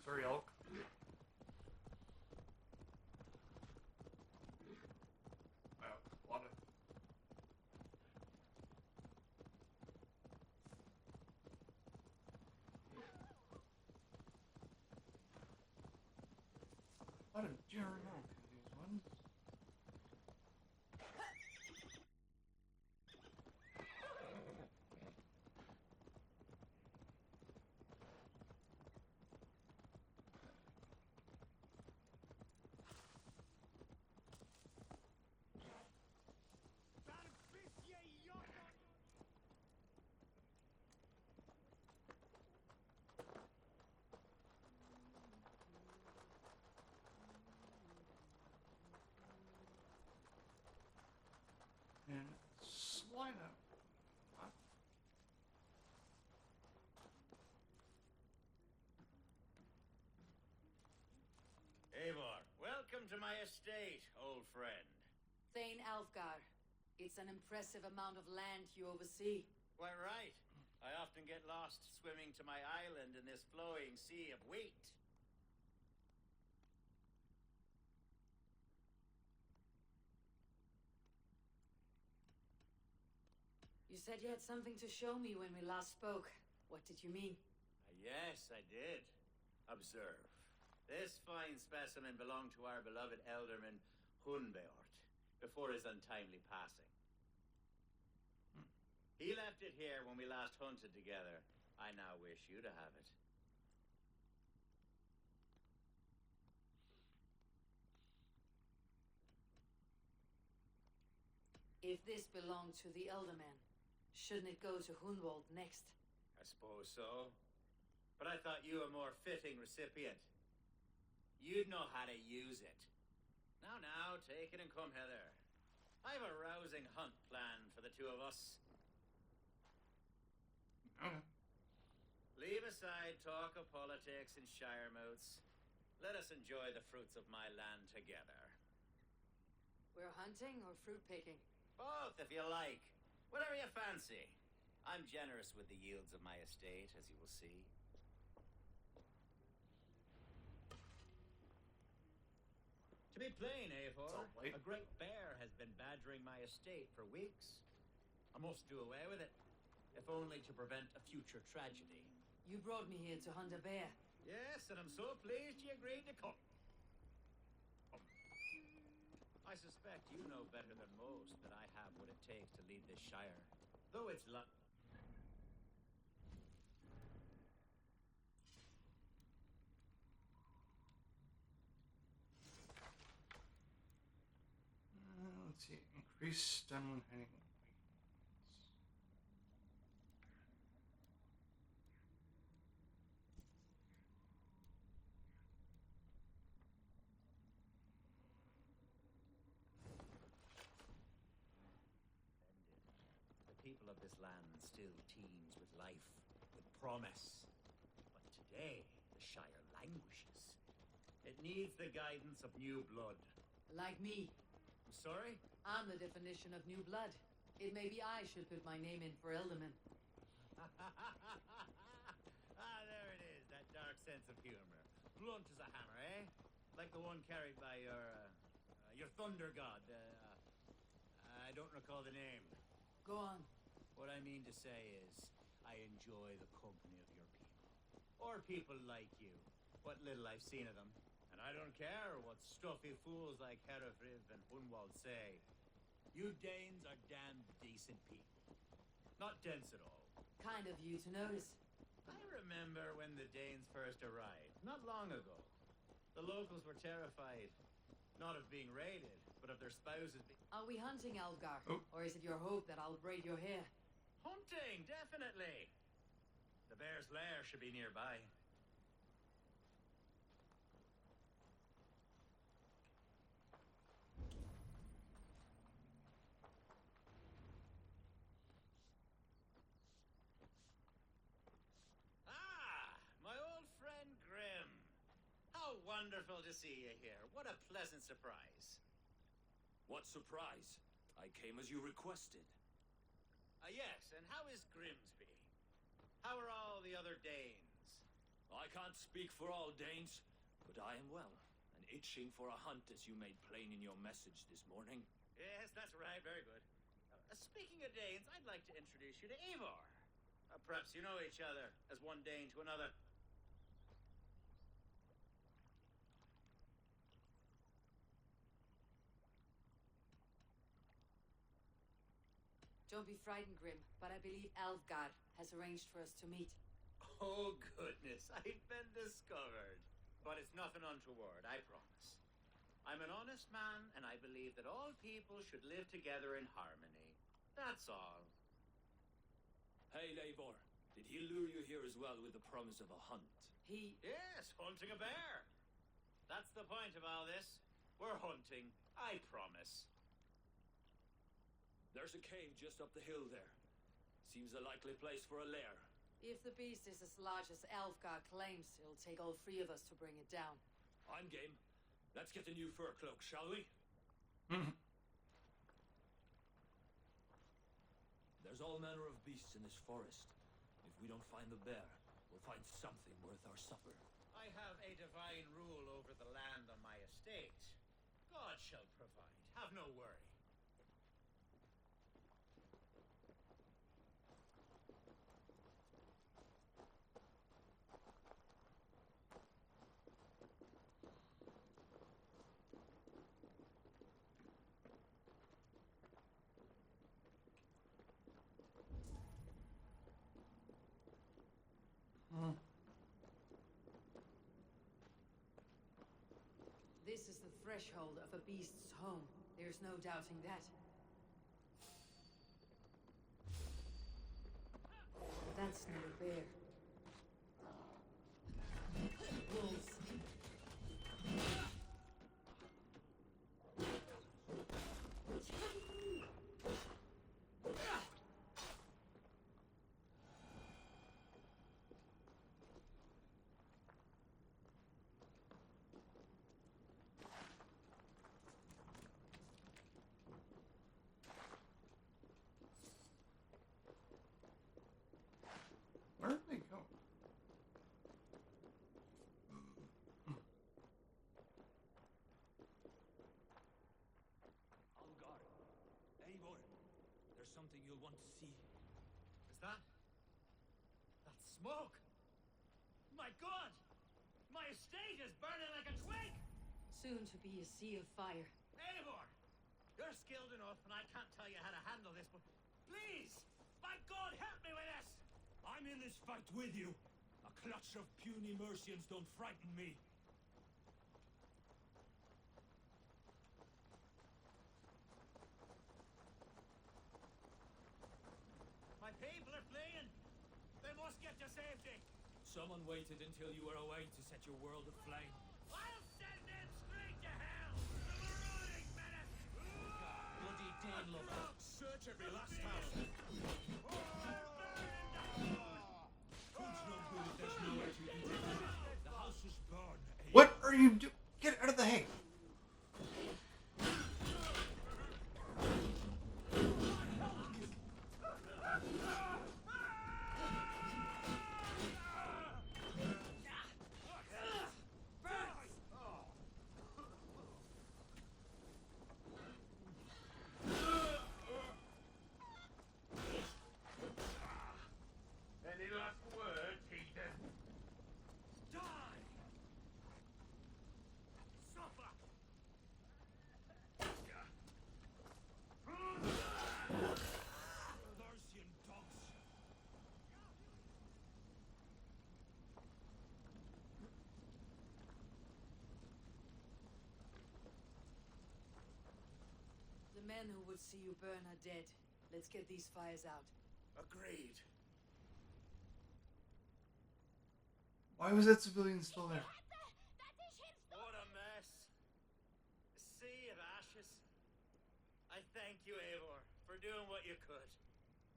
sorry, elk. Wow, a lot of... A lot of general in these ones. And slide up. What? Eivor, welcome to my estate, old friend. Thane Alfgar, it's an impressive amount of land you oversee. Quite right. I often get lost swimming to my island in this flowing sea of wheat. You said you had something to show me when we last spoke. What did you mean? Yes, I did. Observe. This fine specimen belonged to our beloved elderman Hunbeort before his untimely passing. He left it here when we last hunted together. I now wish you to have it. If this belonged to the Elderman, shouldn't it go to Hunwald next? I suppose so. But I thought you a more fitting recipient. You'd know how to use it. Now, take it and come hither. I've a rousing hunt planned for the two of us. Leave aside talk of politics and shiremoots. Let us enjoy the fruits of my land together. We're hunting or fruit picking? Both, if you like. Whatever you fancy. I'm generous with the yields of my estate, as you will see. be plain, Eivor, It's all white. a great bear has been badgering my estate for weeks. I must do away with it, if only to prevent a future tragedy. You brought me here to hunt a bear. Yes, and I'm so pleased you agreed to come. I suspect you know better than most that I have what it takes to lead this shire. Though it's Let's see. Increase stun when hitting weakness. the people of this land still teems with life, with promise. But today, the shire languishes. It needs the guidance of new blood. Like me. I'm sorry? I'm the definition of new blood. It may be I should put my name in for Elderman. There it is, that dark sense of humor. Blunt as a hammer, eh? Like the one carried by your thunder god. I don't recall the name. Go on. What I mean to say is, I enjoy the company of your people. Or people like you. What little I've seen of them. And I don't care what stuffy fools like Aelfred and Hunwald say. You Danes are damned decent people. Not dense at all. Kind of you to notice. I remember when the Danes first arrived, not long ago. The locals were terrified, not of being raided, but of their spouses Are we hunting Alfgar? Oh. Or is it your hope that I'll braid your hair? Hunting, definitely! The bear's lair should be nearby. My old friend Grim. How wonderful to see you here. What a pleasant surprise. What surprise? I came as you requested. Yes, and how is Grimsby? How are all the other Danes? I can't speak for all Danes, but I am well, and itching for a hunt as you made plain in your message this morning. Yes, that's right. Very good. Speaking of Danes, I'd like to introduce you to Eivor. Perhaps you know each other as one Dane to another. Don't be frightened, Grim, but I believe Alfgar has arranged for us to meet. Oh, goodness, I've been discovered. But it's nothing untoward, I promise. I'm an honest man, and I believe that all people should live together in harmony. That's all. Hey, Eivor, did he lure you here as well with the promise of a hunt? Yes, hunting a bear. That's the point of all this. We're hunting, I promise. There's a cave just up the hill there. Seems a likely place for a lair. If the beast is as large as Alfgar claims, it'll take all three of us to bring it down. I'm game. Let's get a new fur cloak, shall we? There's all manner of beasts in this forest. If we don't find the bear, we'll find something worth our supper. I have a divine rule over the land on my estate. God shall provide. Have no worry. This is the threshold of a beast's home. There's no doubting that. That's no bear. Wolves. Where are they There's something you'll want to see. Is that smoke? My God! My estate is burning like a twig! Soon to be a sea of fire. Eivor! You're skilled enough, and I can't tell you how to handle this, but please! My God, help me with this! I'm in this fight with you. A clutch of puny Mercians don't frighten me. My people are fleeing! They must get to safety! Someone waited until you were away to set your world aflame. I'll send them straight to hell! The marauding menace! Bloody Dane lover. Search every last house. Food's no good if there's nowhere to eat it. The house is burned. What are you doing? Get out of the hay. Any last word, Ethan? Die! Suffer! Mercian dogs. The men who would see you burn are dead. Let's get these fires out. Agreed. Why was that civilian still there? What a mess. A sea of ashes. I thank you, Eivor, for doing what you could.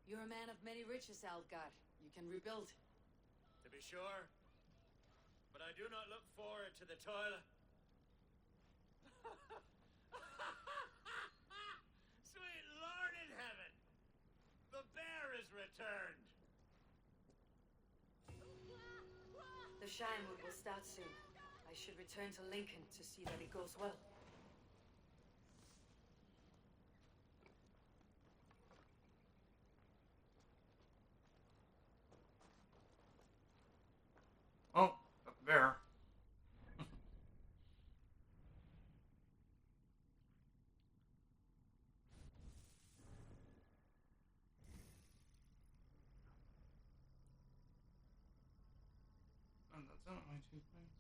You're a man of many riches, Algar. You can rebuild. To be sure. But I do not look forward to the toilet. Sweet Lord in heaven! The bear is returned! The shiremoot will start soon. I should return to Lincoln to see that it goes well. Oh, up there. And that's not my 2 points.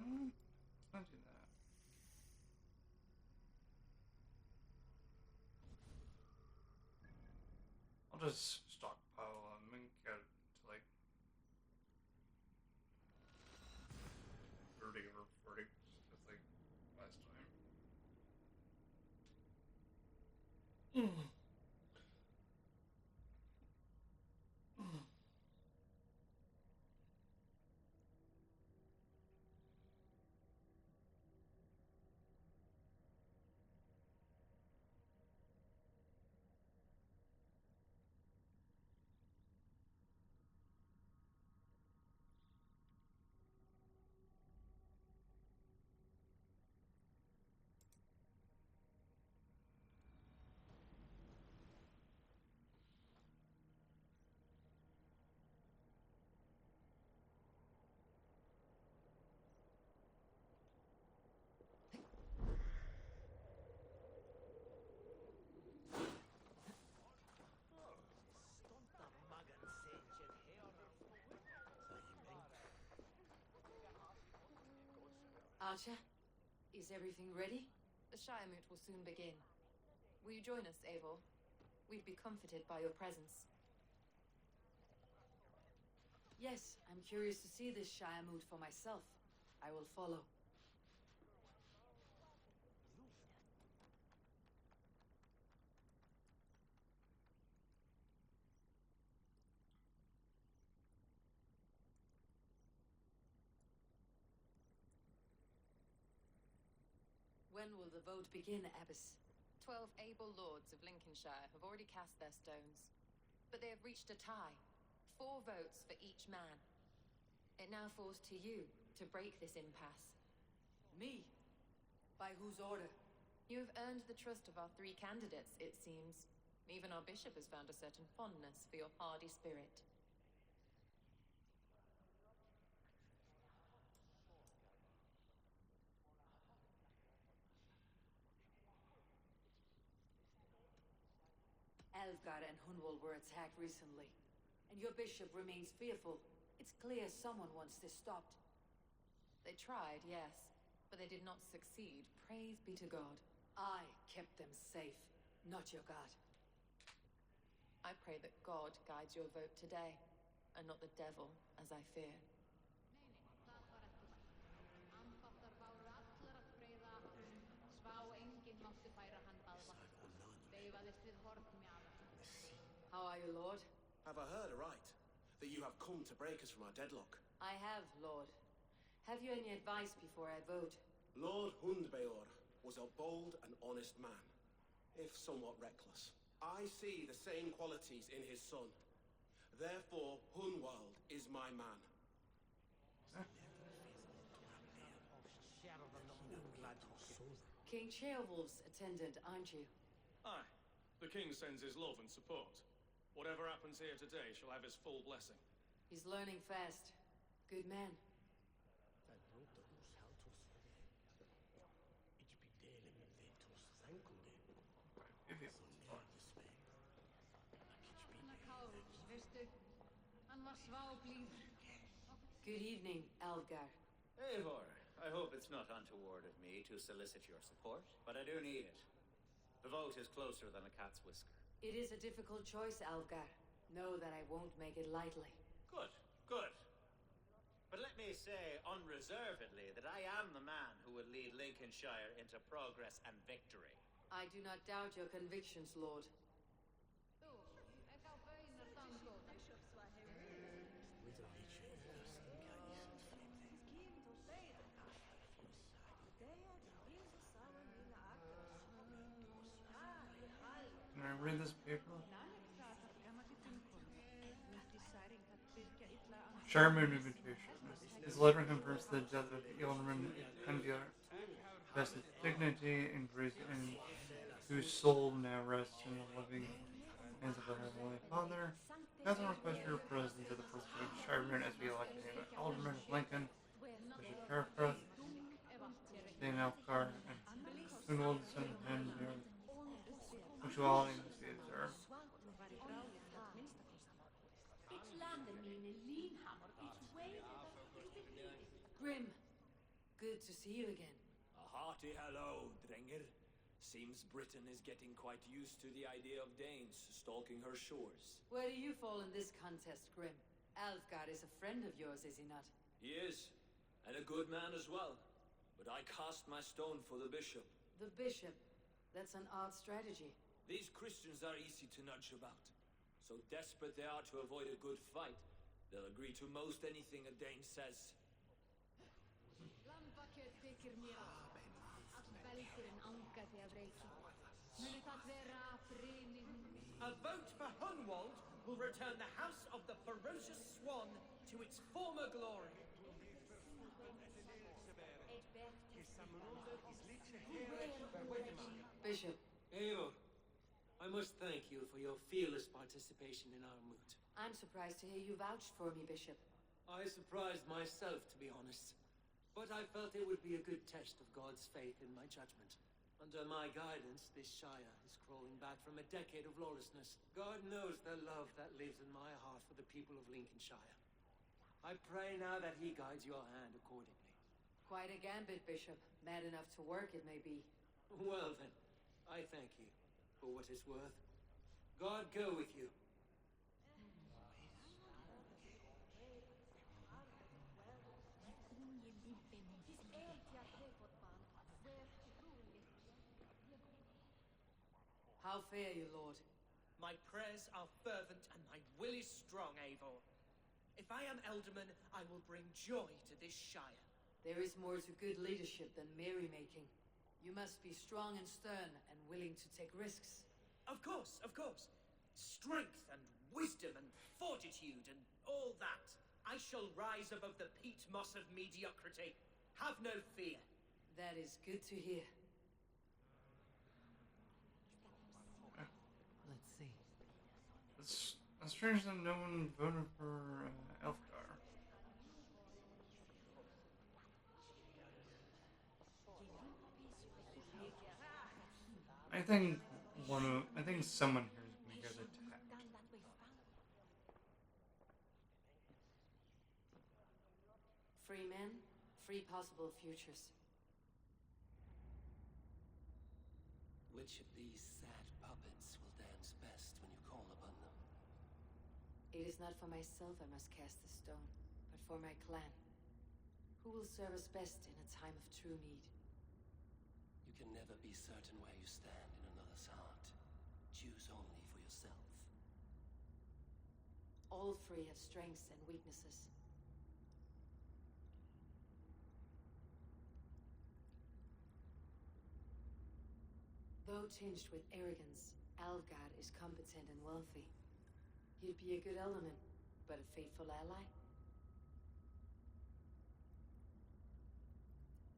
No, let's not do that. I'll just stockpile and get it to like 30 or 40, just like last time. Archer, is everything ready? The shiremoot will soon begin. Will you join us, Eivor? We'd be comforted by your presence. Yes, I'm curious to see this shiremoot for myself. I will follow. When will the vote begin, Abbess? 12 able lords of Lincolnshire have already cast their stones. But they have reached a tie. 4 votes for each man. It now falls to you to break this impasse. Me? By whose order? You have earned the trust of our 3 candidates, it seems. Even our bishop has found a certain fondness for your hardy spirit. Elfgar and Hunwald were attacked recently, and your bishop remains fearful. It's clear someone wants this stopped. They tried, yes, but they did not succeed. Praise be to God. I kept them safe, not your God. I pray that God guides your vote today, and not the devil, as I fear. How are you, Lord? Have I heard aright? That you have come to break us from our deadlock? I have, Lord. Have you any advice before I vote? Lord Hundbeor was a bold and honest man, if somewhat reckless. I see the same qualities in his son. Therefore, Hunwald is my man. King Ceolwulf's attendant, aren't you? Aye. The king sends his love and support. Whatever happens here today shall have his full blessing. He's learning fast. Good man. Good evening, Algar. Eivor, I hope it's not untoward of me to solicit your support, but I do need it. The vote is closer than a cat's whisker. It is a difficult choice, Algar. Know that I won't make it lightly. Good, good. But let me say unreservedly that I am the man who will lead Lincolnshire into progress and victory. I do not doubt your convictions, Lord. Can I read this paper? Shiremoot invitation. His letter confirms the death of Eilfred and vested dignity and grace, and whose soul now rests in the living hands of the Heavenly Father. As a request for your presence at the first of Shiremoot as we elected him Alderman of Lincoln, Bishop Carefrith, Dane Elfgar, and Hunwald, son of Henry, punctuality must be observed. Grim, good to see you again. A hearty hello, Drenger. Seems Britain is getting quite used to the idea of Danes stalking her shores. Where do you fall in this contest, Grim? Alfgar is a friend of yours, is he not? He is, and a good man as well. But I cast my stone for the bishop. The bishop? That's an odd strategy. These Christians are easy to nudge about. So desperate they are to avoid a good fight, they'll agree to most anything a Dane says. A vote for Hunwald will return the House of the Ferocious Swan to its former glory. Bishop. Eivor, I must thank you for your fearless participation in our moot. I'm surprised to hear you vouched for me, Bishop. I surprised myself, to be honest. But I felt it would be a good test of God's faith in my judgment. Under my guidance, this Shire is crawling back from a decade of lawlessness. God knows the love that lives in my heart for the people of Lincolnshire. I pray now that he guides your hand accordingly. Quite a gambit, Bishop. Mad enough to work, it may be. Well then, I thank you for what it's worth. God go with you. How fare you, Lord? My prayers are fervent and my will is strong, Eivor. If I am Elderman, I will bring joy to this Shire. There is more to good leadership than merrymaking. You must be strong and stern and willing to take risks. Of course, of course. Strength and wisdom and fortitude and all that. I shall rise above the peat moss of mediocrity. Have no fear. That is good to hear. Let's see. It's strange that no one voted for Elfgar. I think someone here is going to get attacked. Free men, free possible futures. Which of these sad puppets will dance best when you call upon them? It is not for myself I must cast the stone, but for my clan. Who will serve us best in a time of true need? You can never be certain where you stand in another's heart. Choose only for yourself. All three have strengths and weaknesses. Though tinged with arrogance, Alfred is competent and wealthy. He'd be a good alderman, but a faithful ally.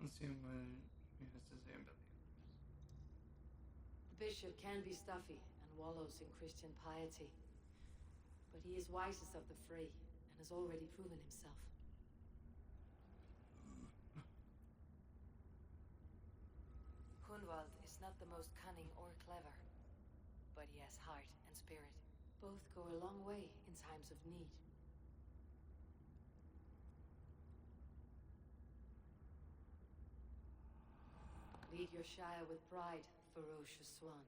Let's see what he has to say about the others. The bishop can be stuffy and wallows in Christian piety, but he is wisest of the three and has already proven himself. Hunwald is not the most cunning or clever, but he has heart and spirit. Both go a long way in times of need. Lead your shire with pride, ferocious swan.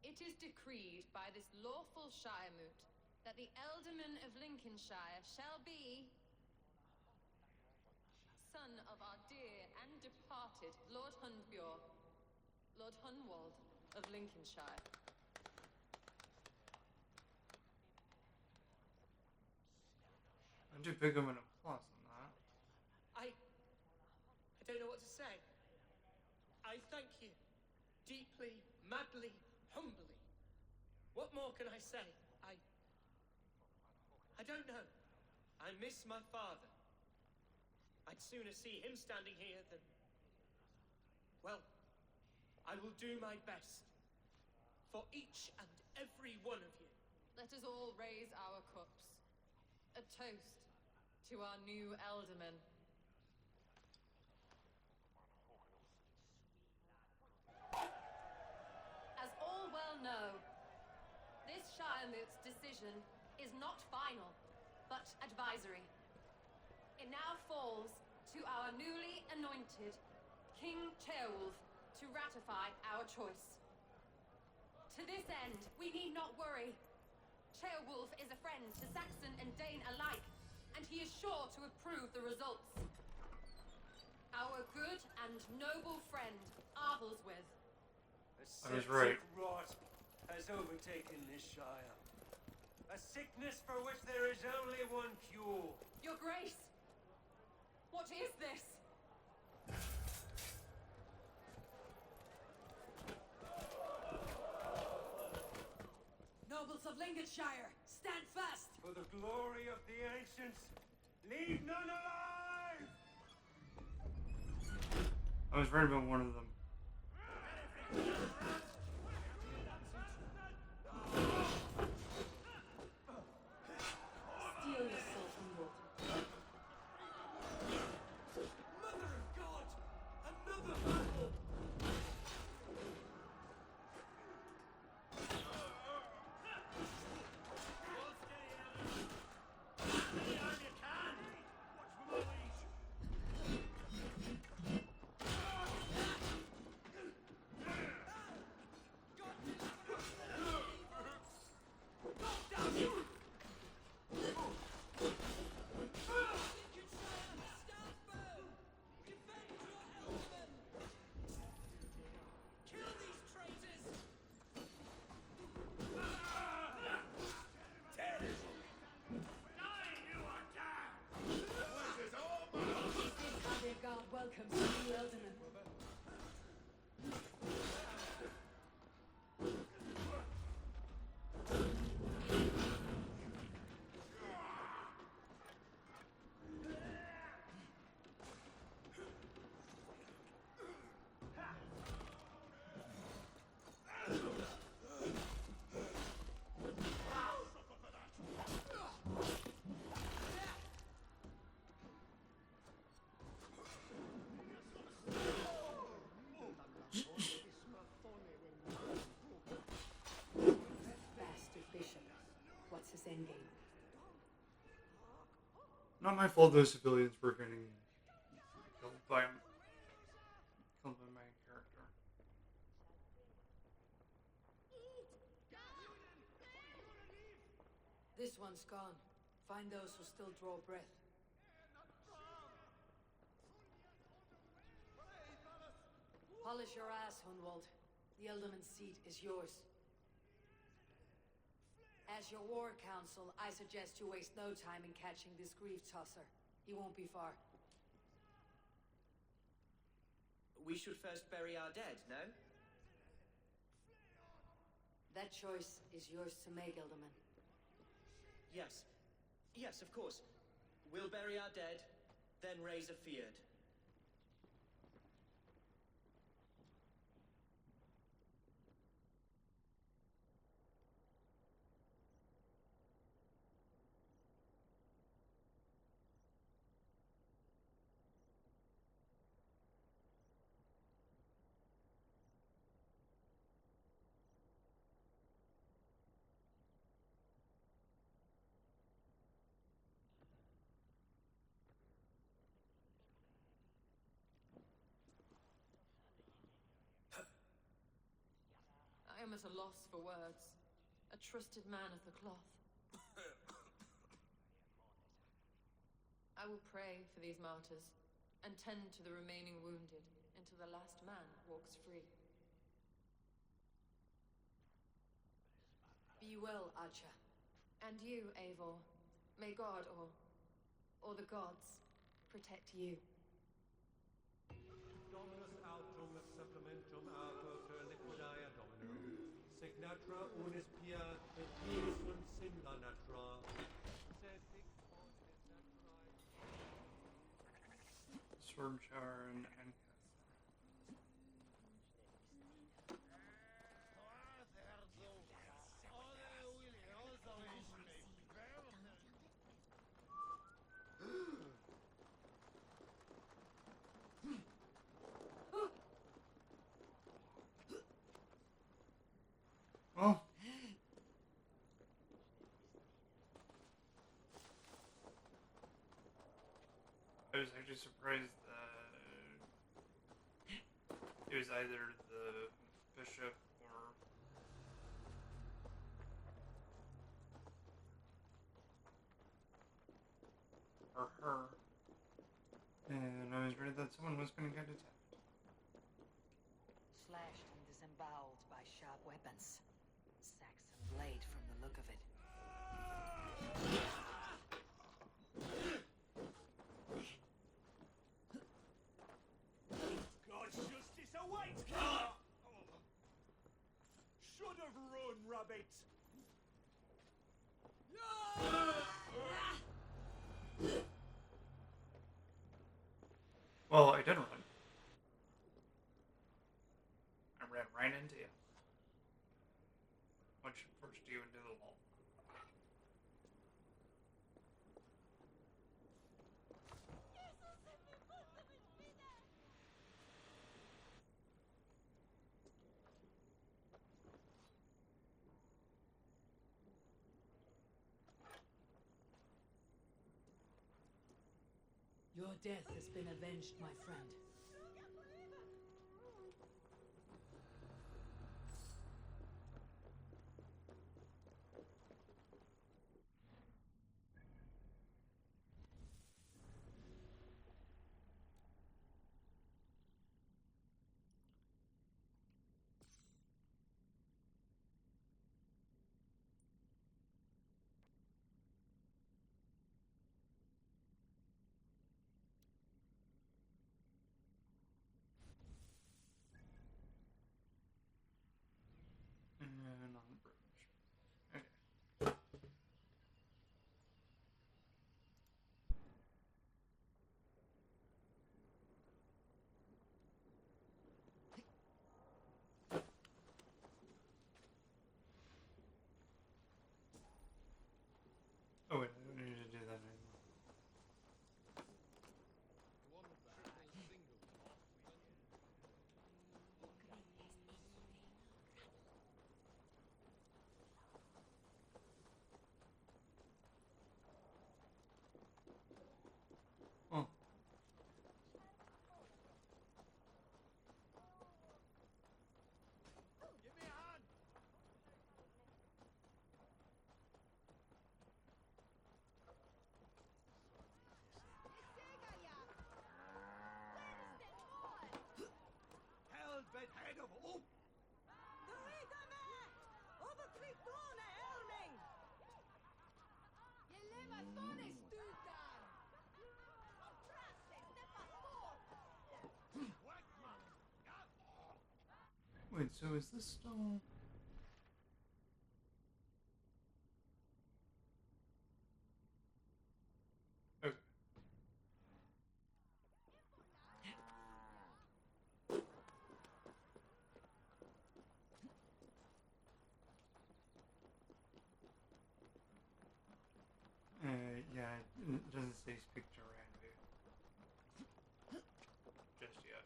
It is decreed by this lawful shiremoot that the Ealdorman of Lincolnshire shall be son of our dear and departed Lord Hunbjorn, Lord Hunwald of Lincolnshire. I do pick up an applause on that. I don't know what to say. I thank you. Deeply, madly, humbly. What more can I say? I don't know. I miss my father. I'd sooner see him standing here than... Well, I will do my best. For each and every one of you. Let us all raise our cups. A toast to our new Ealdorman. As all well know, this shiremoot's decision is not final, but advisory. It now falls to our newly anointed King Ceolwulf to ratify our choice. To this end, we need not worry. Ceolwulf is a friend to Saxon and Dane alike, and he is sure to approve the results. Our good and noble friend, Arthelswith. I was right. Rot has overtaken this shire. A sickness for which there is only one cure. Your Grace, what is this? Nobles of Lincolnshire, stand fast! For the glory of the ancients, leave none alive! I was right about one of them. Steel yourself, Hunwald. Mother of God! Another battle! you, Elderman. Bastard bishop. What's his endgame? Not my fault those civilians were getting killed by my main character. This one's gone. Find those who still draw breath. Polish your ass, Hunwald. The Elderman's seat is yours. As your war council, I suggest you waste no time in catching this grief tosser. He won't be far. We should first bury our dead, no? That choice is yours to make, Elderman. Yes. Yes, of course. We'll bury our dead, then raise a feared. I am at a loss for words. A trusted man of the cloth. I will pray for these martyrs and tend to the remaining wounded until the last man walks free. Be well, Archer. And you, Eivor. May God, or the gods, protect you. Dominus autum supplementum auto liquidae dominum. Signatra unis pia et pia sunt simula natra. Sed hic Sword shower and well, I was actually surprised that it was either the bishop or her, and I was worried that someone was going to get attacked. Slashed and disemboweled by sharp weapons. Saxon blade from the look of it. God's justice awaits! Should have run, rabbit! Well, I did run. I ran right into you. Which pushed you into the wall. Your death has been avenged, my friend. Wait, so is this still... Okay. Yeah, it doesn't say speak to Randy just yet.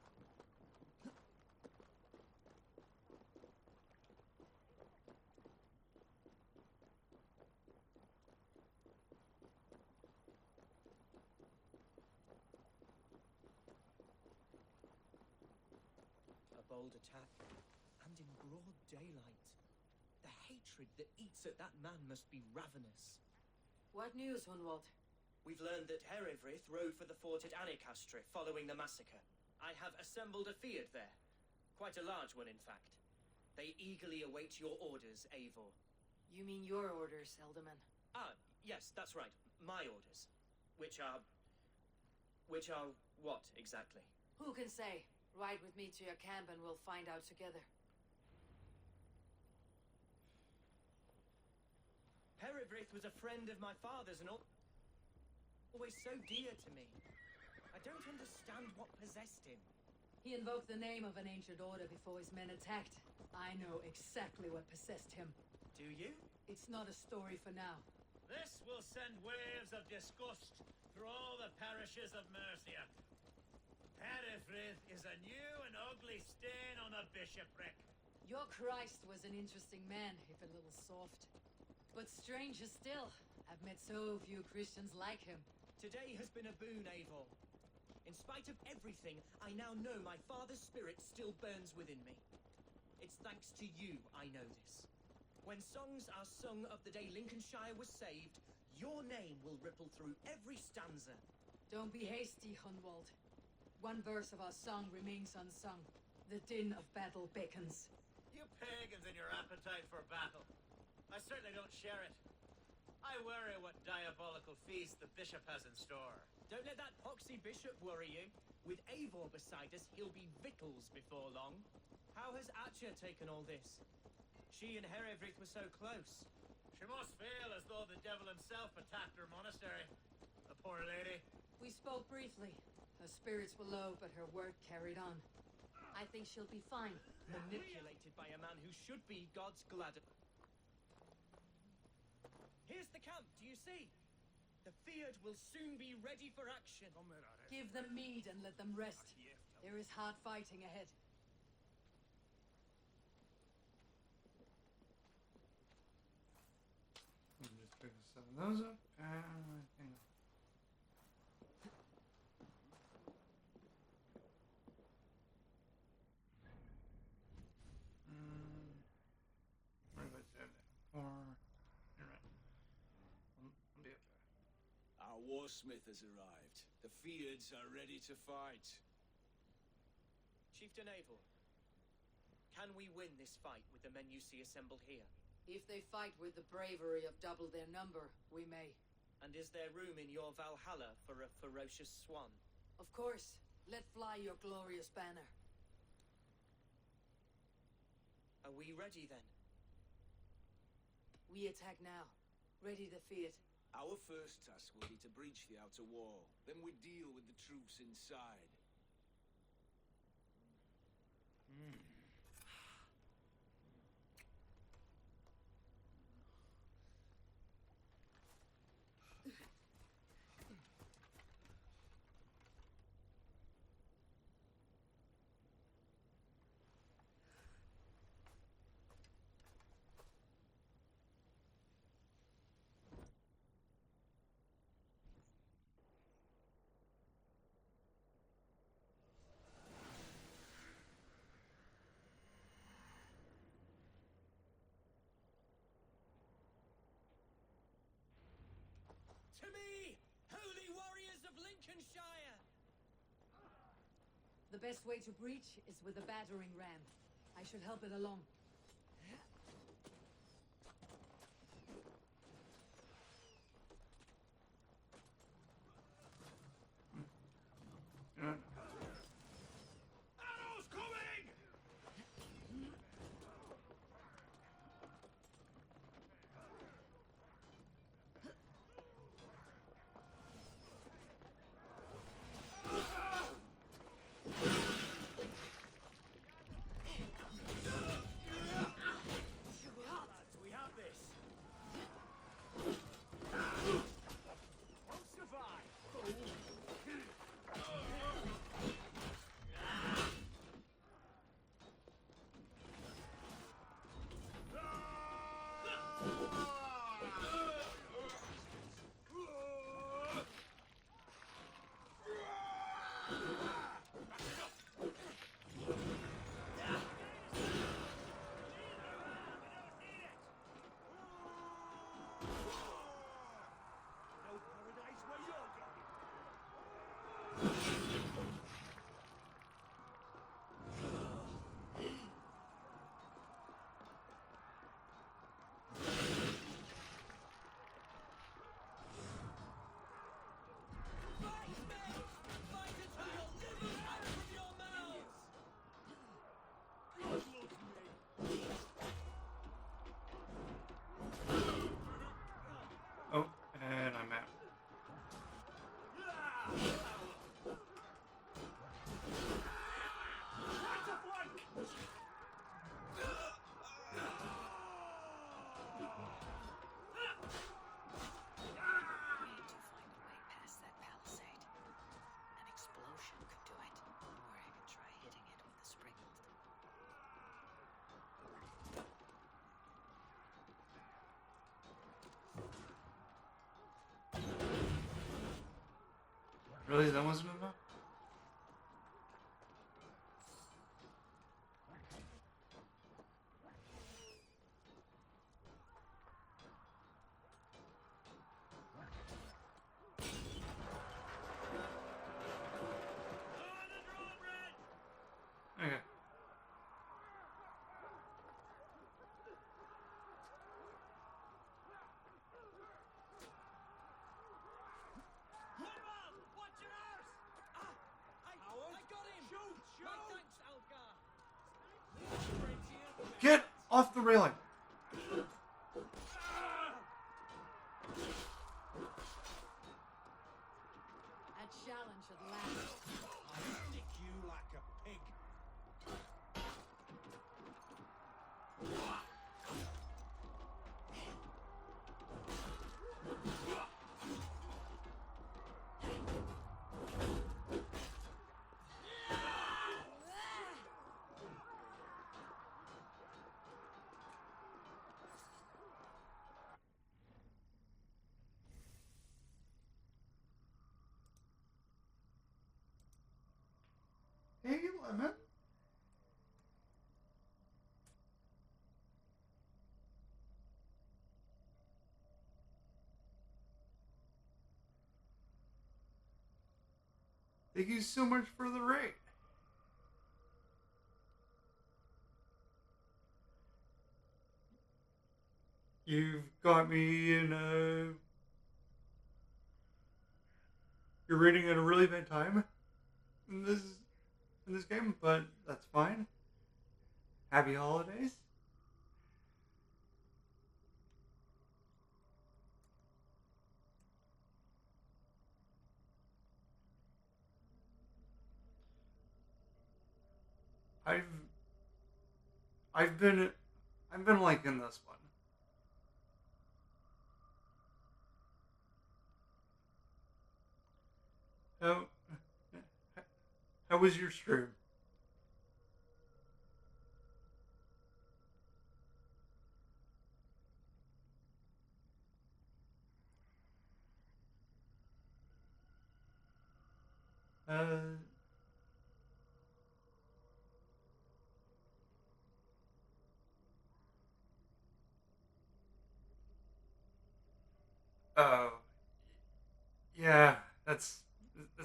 A bold attack, and in broad daylight. The hatred that eats at that man must be ravenous. What news, Hunwald? We've learned that Eivor rode for the fort at Annikastre following the massacre. I have assembled a field there. Quite a large one, in fact. They eagerly await your orders, Eivor. You mean your orders, Elderman? Ah, yes, that's right. My orders. Which are what, exactly? Who can say? Ride with me to your camp and we'll find out together. Eivor was a friend of my father's and always so dear to me. I don't understand what possessed him. He invoked the name of an ancient order before his men attacked. I know exactly what possessed him. Do you? It's not a story for now. This will send waves of disgust through all the parishes of Mercia. Eivor is a new and ugly stain on a bishopric. Your Christ was an interesting man, if a little soft. But stranger still, I've met so few Christians like him. Today has been a boon, Eivor. In spite of everything, I now know my father's spirit still burns within me. It's thanks to you I know this. When songs are sung of the day Lincolnshire was saved, your name will ripple through every stanza. Don't be hasty, Hunwald. One verse of our song remains unsung. The din of battle beckons. You pagans and your appetite for battle. I certainly don't share it. I worry what diabolical feast the bishop has in store. Don't let that poxy bishop worry you. With Eivor beside us, he'll be victuals before long. How has Atcha taken all this? She and Eivor were so close. She must feel as though the devil himself attacked her monastery. The poor lady. We spoke briefly. Her spirits were low, but her work carried on. I think she'll be fine. Manipulated by a man who should be God's glad. Here's the camp, do you see? The Field will soon be ready for action. Give them mead and let them rest. There is hard fighting ahead. Let me just pick some of those up, and hang on. Where did I save that? You're right. I'll be okay. Our warsmith has arrived. The Fiends are ready to fight. Chieftain Eivor, can we win this fight with the men you see assembled here? If they fight with the bravery of double their number, we may. And is there room in your Valhalla for a ferocious swan? Of course. Let fly your glorious banner. Are we ready then? We attack now. Ready the field. Our first task will be to breach the outer wall. Then we deal with the troops inside. To me, holy warriors of Lincolnshire! The best way to breach is with a battering ram. I should help it along. Arrows coming! Really, that wasn't enough? Okay. Get off the railing! A challenge at last. I'll stick you like a pig. Hey, Lemon. Thank you so much for the raid. You've got me in a... You're raiding at a really bad time in this game, but that's fine. Happy holidays. I've been liking this one. How was your stream? Oh, yeah, that's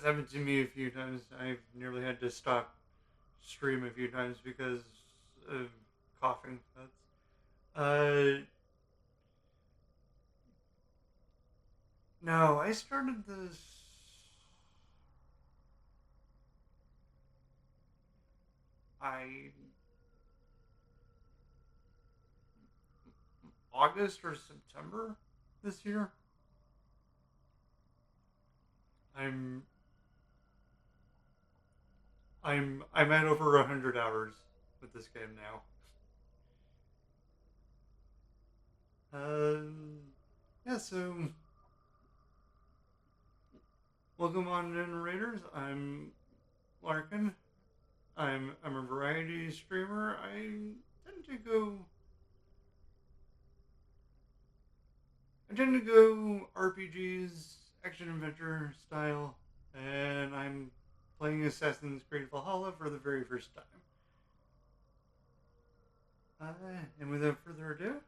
happened to me a few times. I've nearly had to stop stream a few times because of coughing fits. No, I started this August or September this year. I'm at over 100 hours with this game now. Yeah, so welcome on in, Raiders. I'm Larkin. I'm a variety streamer. I tend to go RPGs, action adventure style, and I'm playing Assassin's Creed Valhalla for the very first time. And without further ado,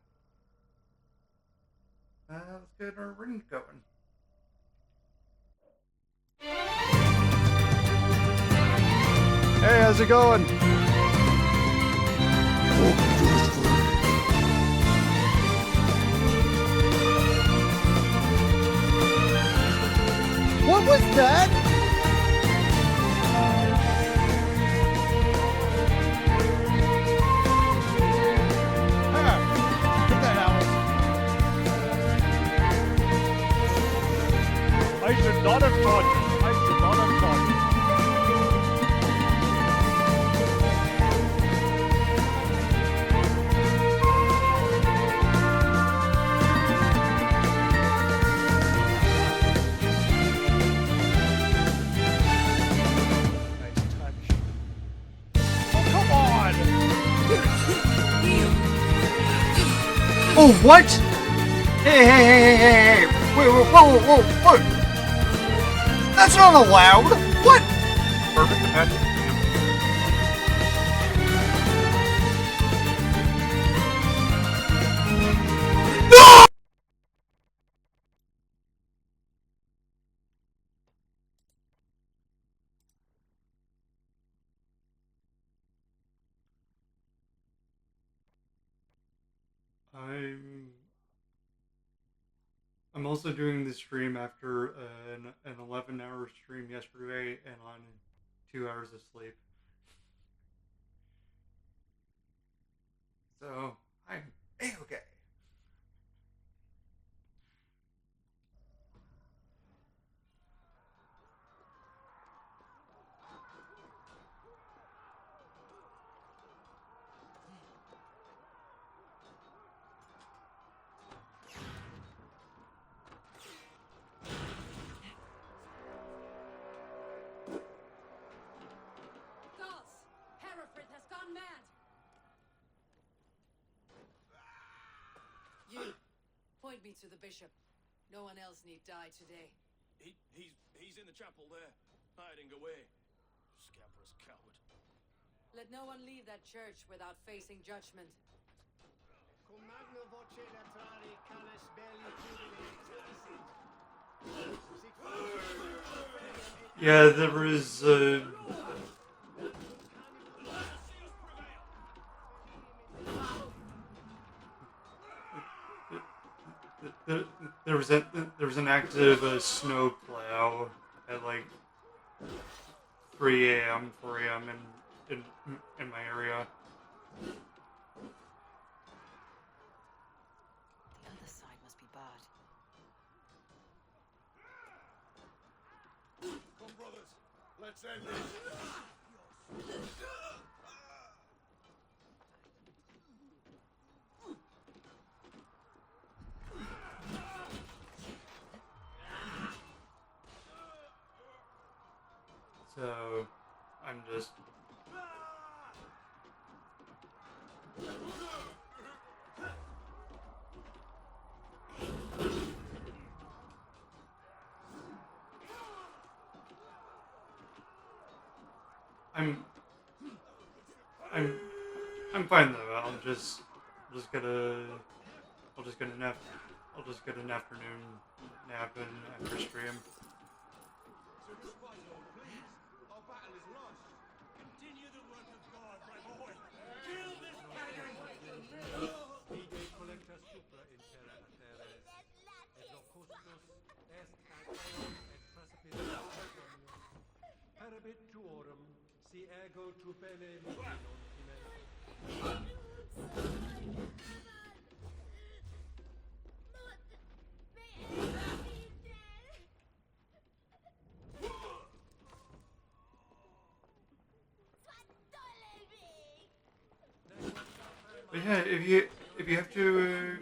let's get our ring going. Hey, how's it going? What was that? Get that out. I should not have done it. I should not have done it. Oh, what? Hey! Wait, whoa! That's not allowed! What? Perfect match. No! I'm also doing the stream after an 11-hour stream yesterday and on 2 hours of sleep. So I'm A-okay. Gods! Hereford has gone mad! You, point me to the bishop. No one else need die today. He's in the chapel there, hiding away. Scabrous coward. Let no one leave that church without facing judgment. Cum magna voce latrari canes belli jubile Yeah, there was there was an active snow plow at like 3 a.m., 4 a.m. in my area. The other side must be bad. Come, brothers, let's end this. So I'm just I'm fine though. I'll just get an afternoon nap in after stream. Our battle is lost. Continue the work of God, my boy. Kill this pagan! Ide collecta supra in terra ateres, et locustus est ad eum et precipitatio. Parabit tuorum, si ego tu bene mihi non timere. But yeah, if you have to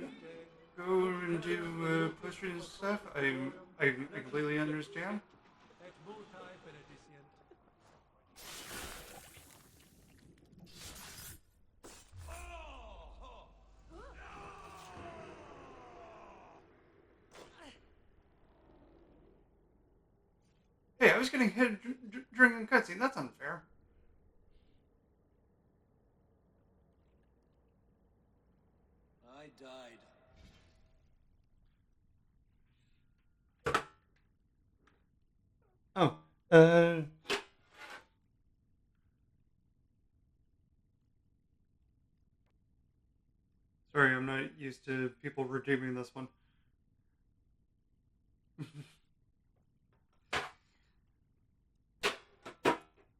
go and do posters and stuff, I completely understand. Et multae benedicient. Hey, I was getting hit during a cutscene. That's unfair. I died. Oh, sorry, I'm not used to people redeeming this one.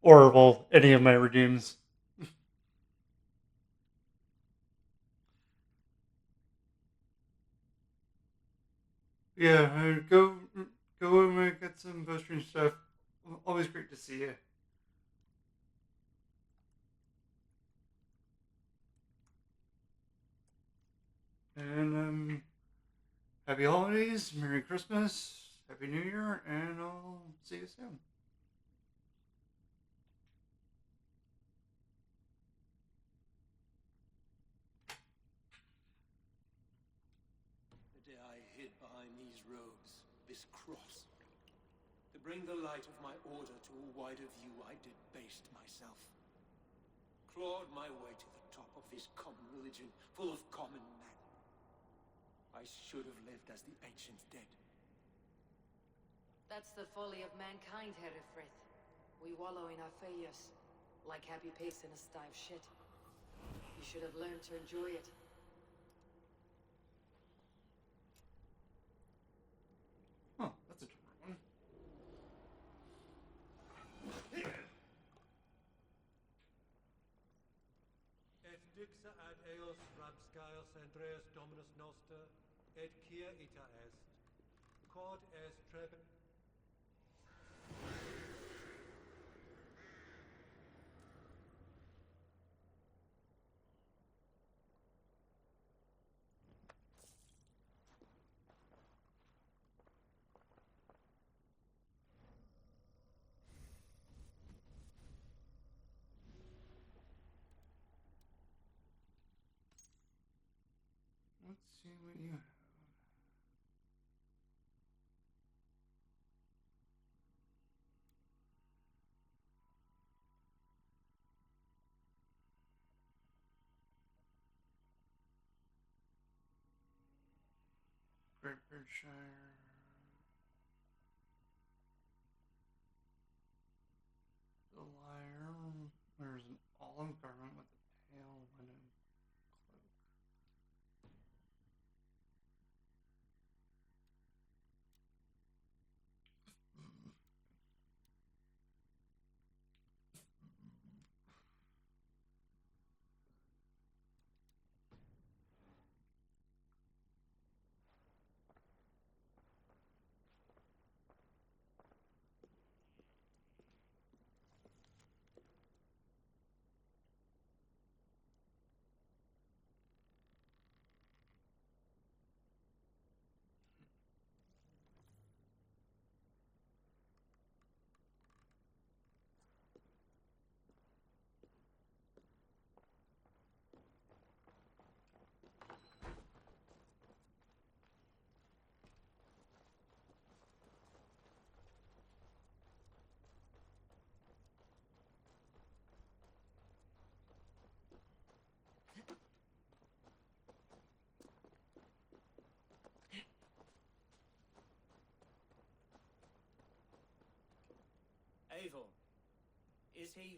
Or, well, any of my redeems. Yeah, go get some poster stuff. Always great to see you. And happy holidays, Merry Christmas, Happy New Year, and I'll see you soon. The day I hid behind these robes, this cross, the To bring the light of my order to a wider view, I debased myself. Clawed my way to the top of this common religion, full of common men. I should have lived as the ancients did. That's the folly of mankind, Herefrith. We wallow in our failures, like happy pigs in a sty of shit. You should have learned to enjoy it. Oh, that's a different one. Et dixa ad eos rabscaios Andreas Dominus Noster, et quia ita est, quod est treben... Let's see what you have. Great Bridgeshire. The Lyre. There's an olive garment with a pale linen cloak. Eivor, is he...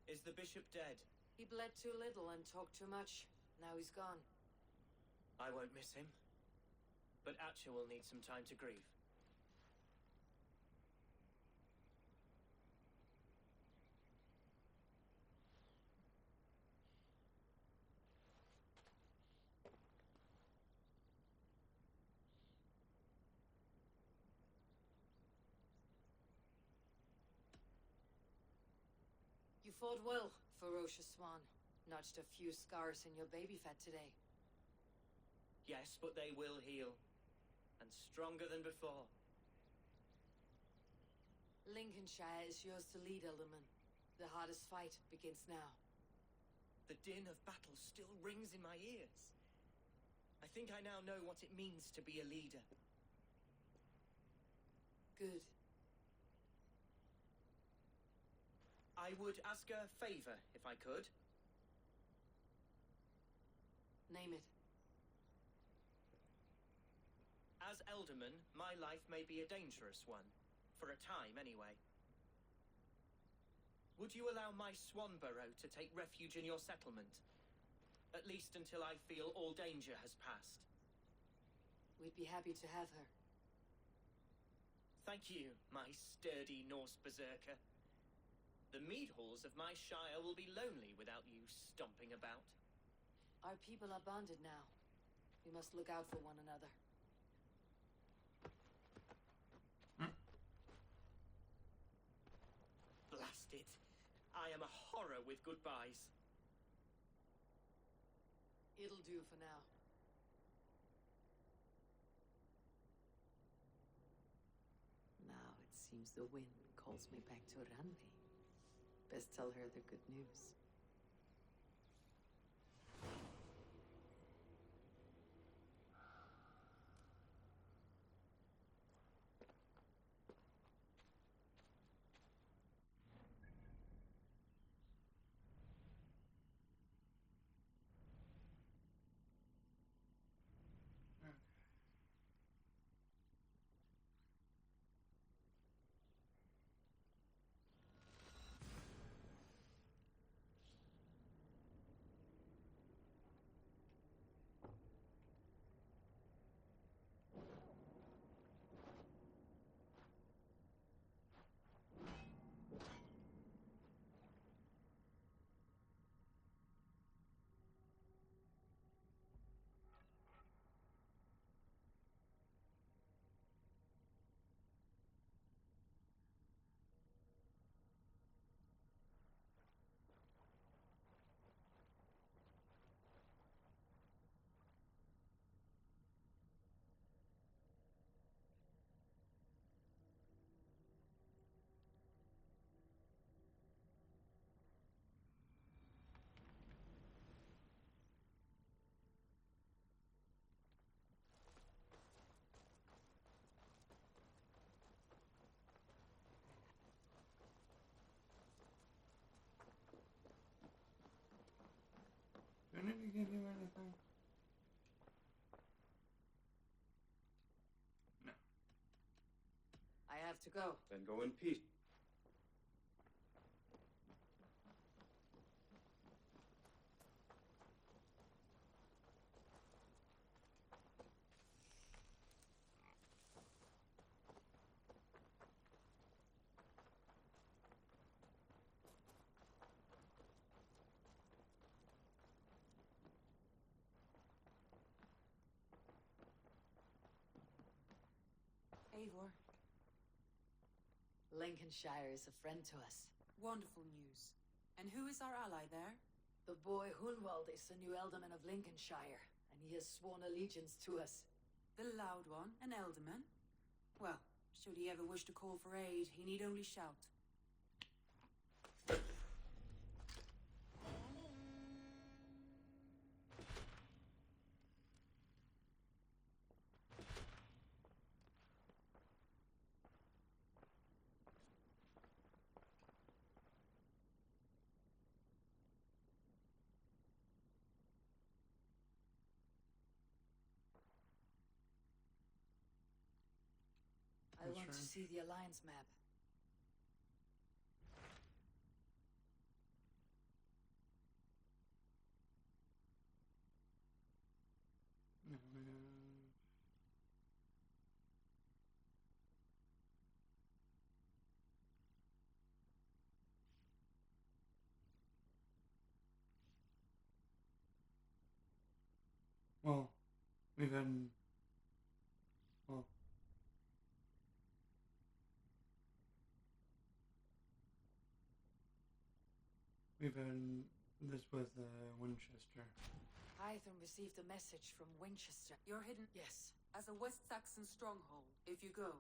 Is the bishop dead? He bled too little and talked too much. Now he's gone. I won't miss him. But Atcha will need some time to grieve. You fought well, ferocious swan. Notched a few scars in your baby fat today. Yes, but they will heal. And stronger than before. Lincolnshire is yours to lead, Alderman. The hardest fight begins now. The din of battle still rings in my ears. I think I now know what it means to be a leader. Good. I would ask a favor, if I could. Name it. As Elderman, my life may be a dangerous one. For a time, anyway. Would you allow my Swanborough to take refuge in your settlement? At least until I feel all danger has passed. We'd be happy to have her. Thank you, my sturdy Norse berserker. The mead halls of my shire will be lonely without you stomping about. Our people are bonded now. We must look out for one another. Blast it. I am a horror with goodbyes. It'll do for now. Now it seems the wind calls me back to Randi. Best tell her the good news. to go. Then go in peace. Eivor. Lincolnshire is a friend to us. Wonderful news. And who is our ally there? The boy Hunwald is the new ealdorman of Lincolnshire, and he has sworn allegiance to us. The loud one, an ealdorman? Well, should he ever wish to call for aid, he need only shout. I want to see the Alliance map. Well, we've had... Well... We've had this with Winchester. Hytham received a message from Winchester. You're hidden? Yes. As a West Saxon stronghold, if you go.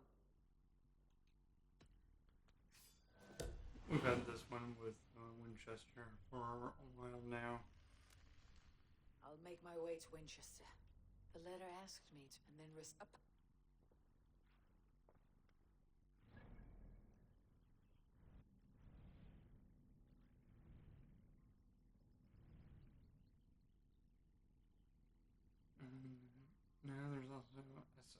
We've had this one with Winchester for a while now. I'll make my way to Winchester. The letter asked me to, and then now there's also Essex.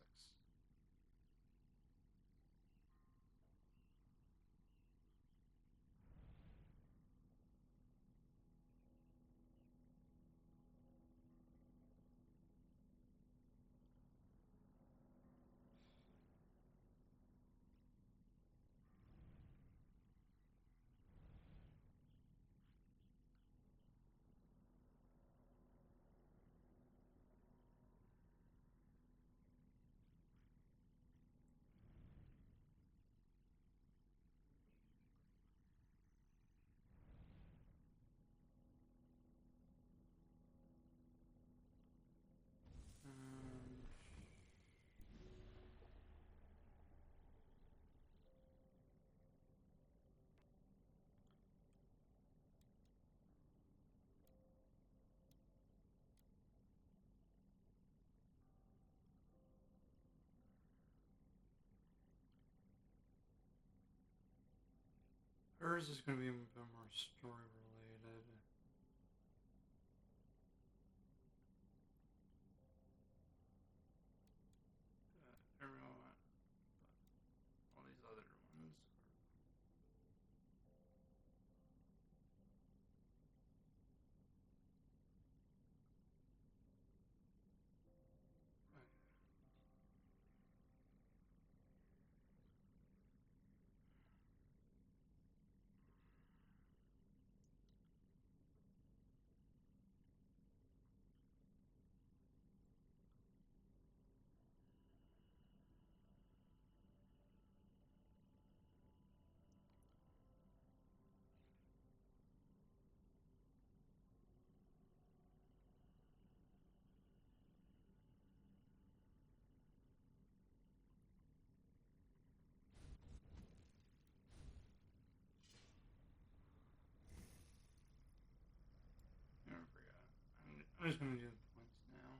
Hers is going to be a bit more story related. Everyone, all these other ones. I'm just going to do the points now.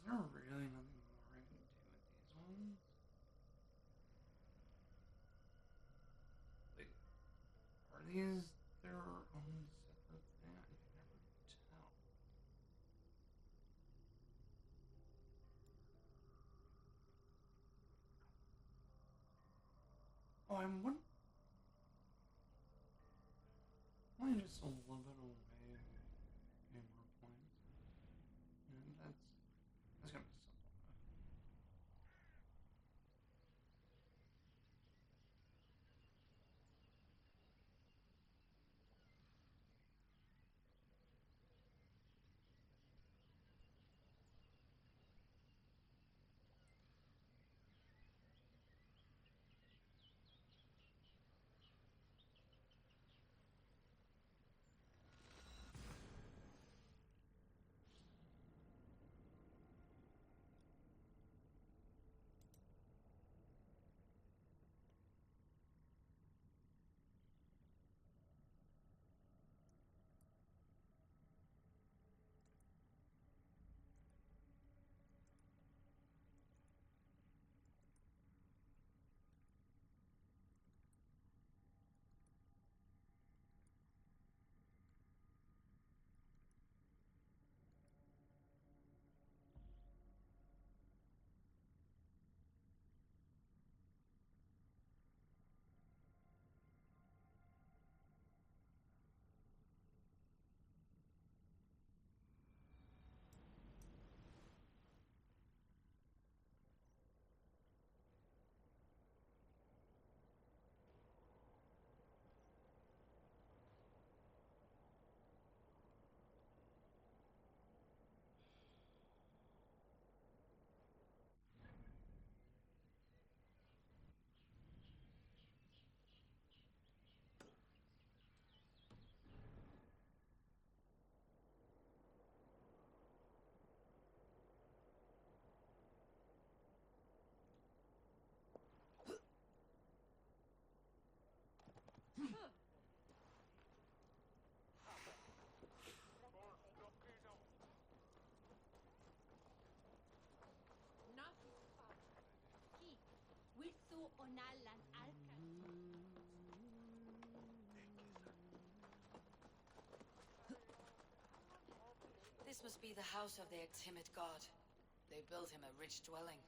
there really nothing more I can do with these ones? Like, are these their own separate thing? I can never tell. Oh, I'm one. I just a little bit away getting more points. And that's gonna be simple enough. This must be the house of their timid god. They built him a rich dwelling.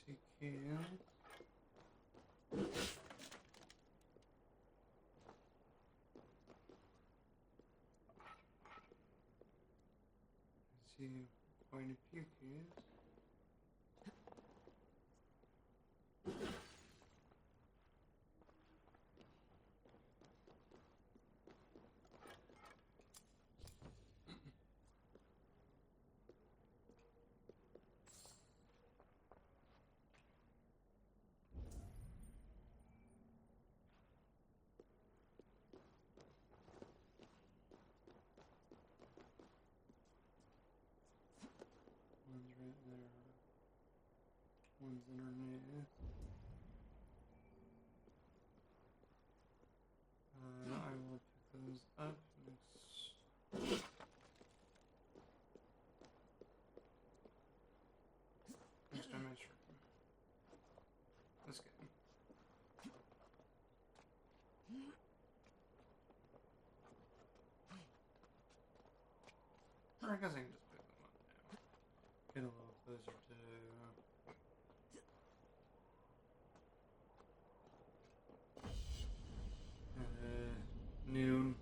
TK. I see quite a few keys. One's right there. One's underneath. I will pick those up next. Next time I stream. This game. Or I guess I can just pick them up now. Get a little closer to noon.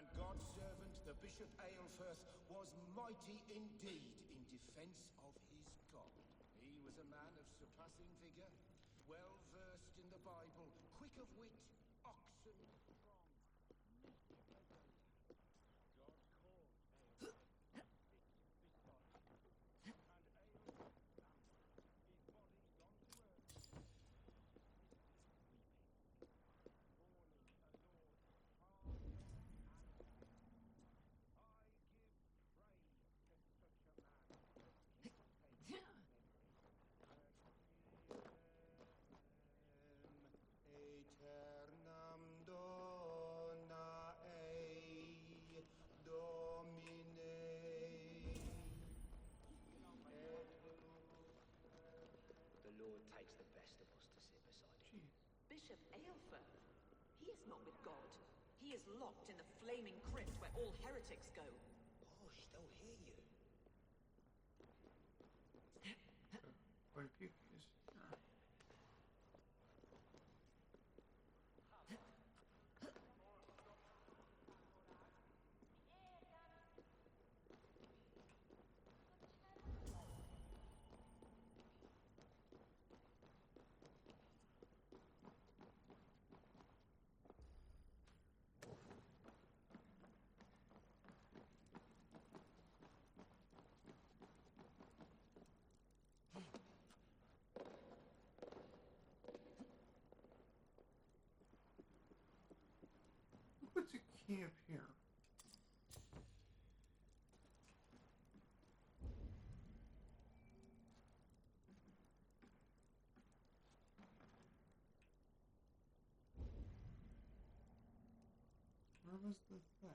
And God's servant, the Bishop Aelfred, was mighty indeed in defense of his God. He was a man of surpassing vigor, well versed in the Bible, quick of wit, oxen strong, meek as a lamb. God called Aelfred sick beside him, and Aelfred found his body gone to earth, weeping, mourning a Lord hard and mighty. I give praise to such a man as King Satan's memory. Aeternam dona ei Domine The Lord takes the best of us to sit beside him. Bishop Aelfred? He is not with God. He is locked in the flaming crypt where all heretics go. Hush, they'll hear you. Quite a few keys. What's a key up here? Where was the thing?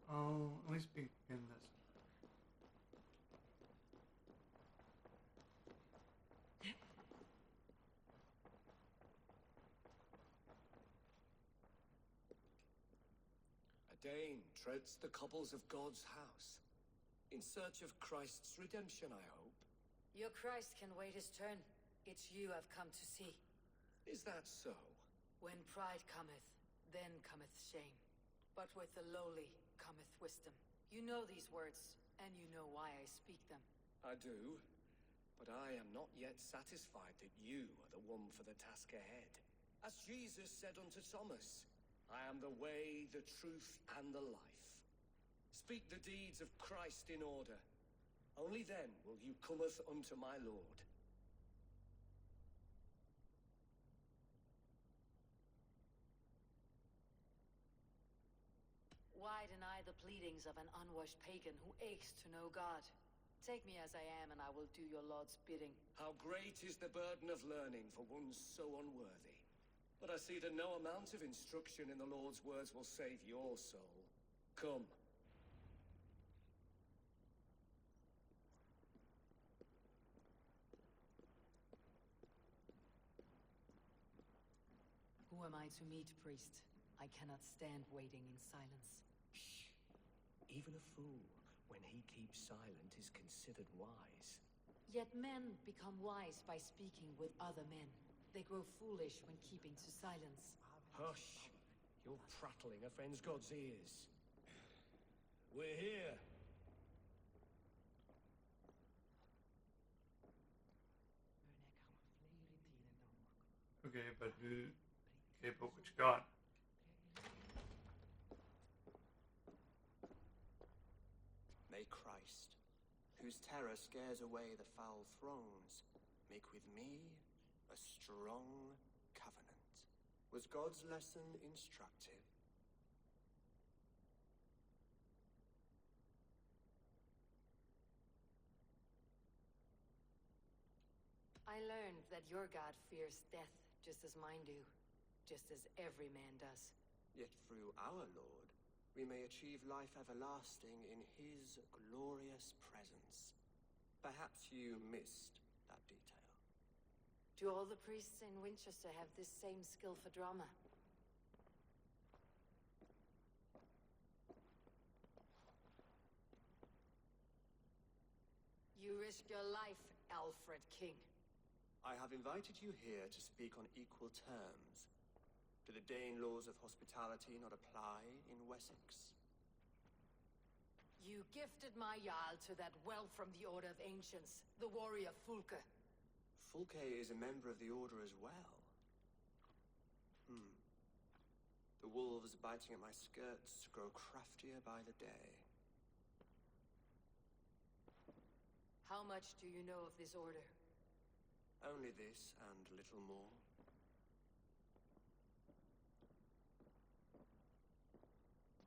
Oh, at least begin this. A Dane treads the cobbles of God's house. In search of Christ's redemption, I hope. Your Christ can wait his turn. It's you I've come to see. Is that so? When pride cometh, then cometh shame. But with the lowly cometh wisdom. You know these words, and you know why I speak them. I do, but I am not yet satisfied that you are the one for the task ahead. As Jesus said unto Thomas, I am the way, the truth, and the life. Speak the deeds of Christ in order. Only then will you cometh unto my Lord. Why deny the pleadings of an unwashed pagan who aches to know God? Take me as I am, and I will do your Lord's bidding. How great is the burden of learning for one so unworthy. But I see that no amount of instruction in the Lord's words will save your soul. Come. Who am I to meet, priest? I cannot stand waiting in silence. Shh. Even a fool, when he keeps silent, is considered wise. Yet men become wise by speaking with other men. They grow foolish when keeping to silence. Hush. You're prattling offends God's ears. We're here. Okay, but who? Okay, but which god? May Christ, whose terror scares away the foul thrones, make with me a strong covenant. Was God's lesson instructive? I learned that your god fears death just as mine do. Just as every man does. Yet through our Lord, we may achieve life everlasting in his glorious presence. Perhaps you missed that detail. Do all the priests in Winchester have this same skill for drama? You risk your life, Aelfred King. I have invited you here to speak on equal terms. Do the Dane laws of hospitality not apply in Wessex? You gifted my Jarl to that whelp from the Order of Ancients, the warrior Fulke. Fulke is a member of the Order as well. The wolves biting at my skirts grow craftier by the day. How much do you know of this order? Only this and little more.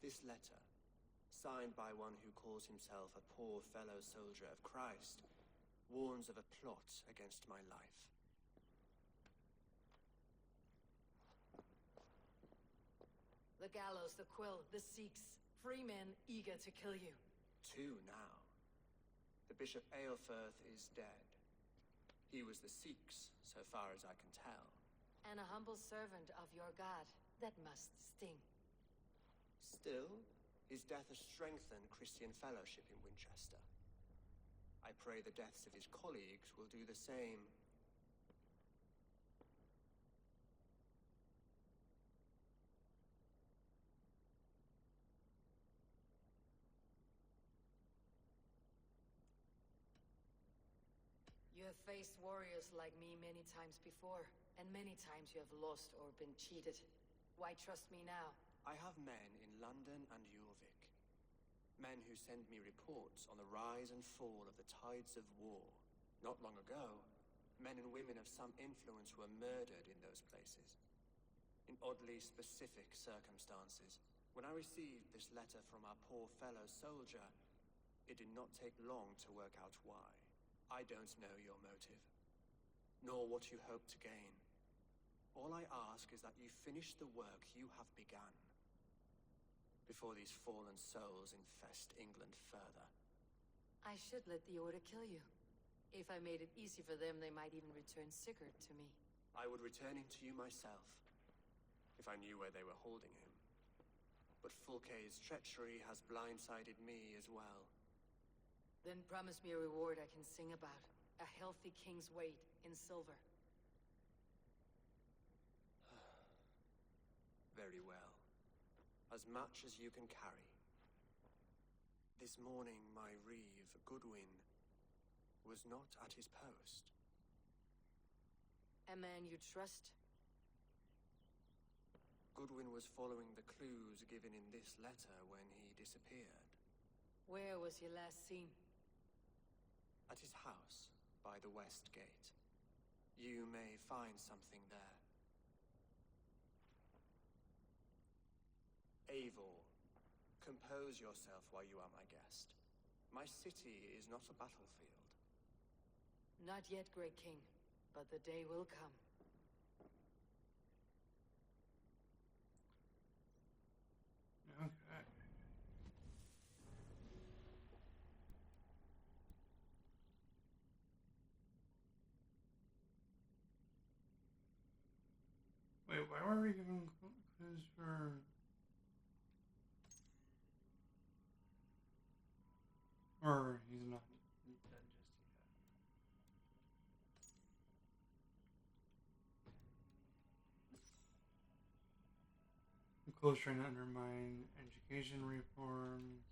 This letter, signed by one who calls himself a poor fellow soldier of Christ, warns of a plot against my life. The gallows, the quill, the Sikhs, free men eager to kill you. 2 now. The Bishop Aelfred is dead. He was the Sikhs, so far as I can tell. And a humble servant of your god. That must sting. Still, his death has strengthened Christian fellowship in Winchester. I pray the deaths of his colleagues will do the same. You have faced warriors like me many times before, and many times you have lost or been cheated. Why trust me now? I have men in London and Jorvik. Men who send me reports on the rise and fall of the tides of war. Not long ago, men and women of some influence were murdered in those places. In oddly specific circumstances. When I received this letter from our poor fellow soldier, it did not take long to work out why. I don't know your motive, nor what you hope to gain. All I ask is that you finish the work you have begun, before these fallen souls infest England further. I should let the Order kill you. If I made it easy for them, they might even return Sigurd to me. I would return him to you myself, if I knew where they were holding him. But Fulke's treachery has blindsided me as well. Then promise me a reward I can sing about. A healthy king's weight in silver. Very well. As much as you can carry. This morning, my reeve, Goodwin, was not at his post. A man you trust? Goodwin was following the clues given in this letter when he disappeared. Where was he last seen? At his house, by the west gate. You may find something there. Eivor, compose yourself while you are my guest. My city is not a battlefield. Not yet, great king, but the day will come. Okay. Wait, why were we giving clues for... Or he's not dead just yet. The clues trying to undermine education reforms.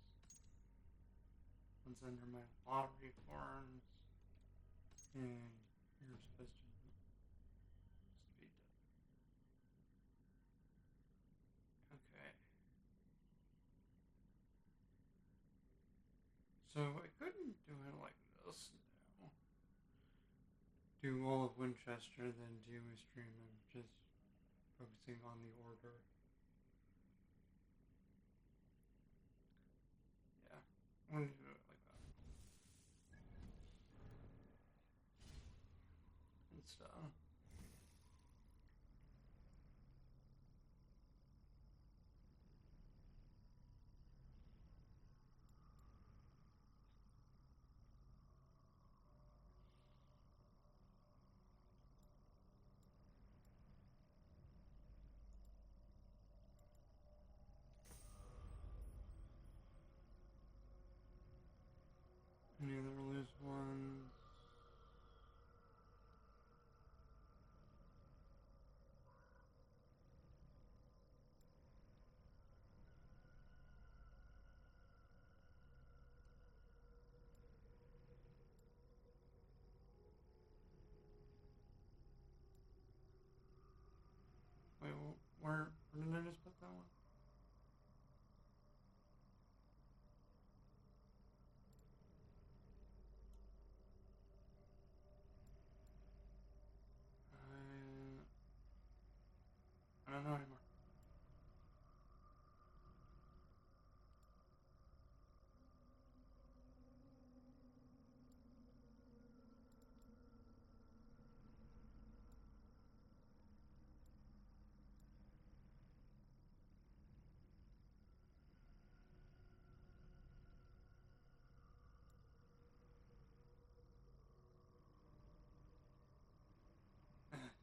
One's undermine law reforms. And you're supposed to be dead. So I couldn't do it like this now. Do all of Winchester, then do a stream of just focusing on the order. Yeah, I'm gonna do it like that. And stuff. Any other loose ones? Wait, where did I just put that one? I don't know anymore.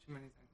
Too many things.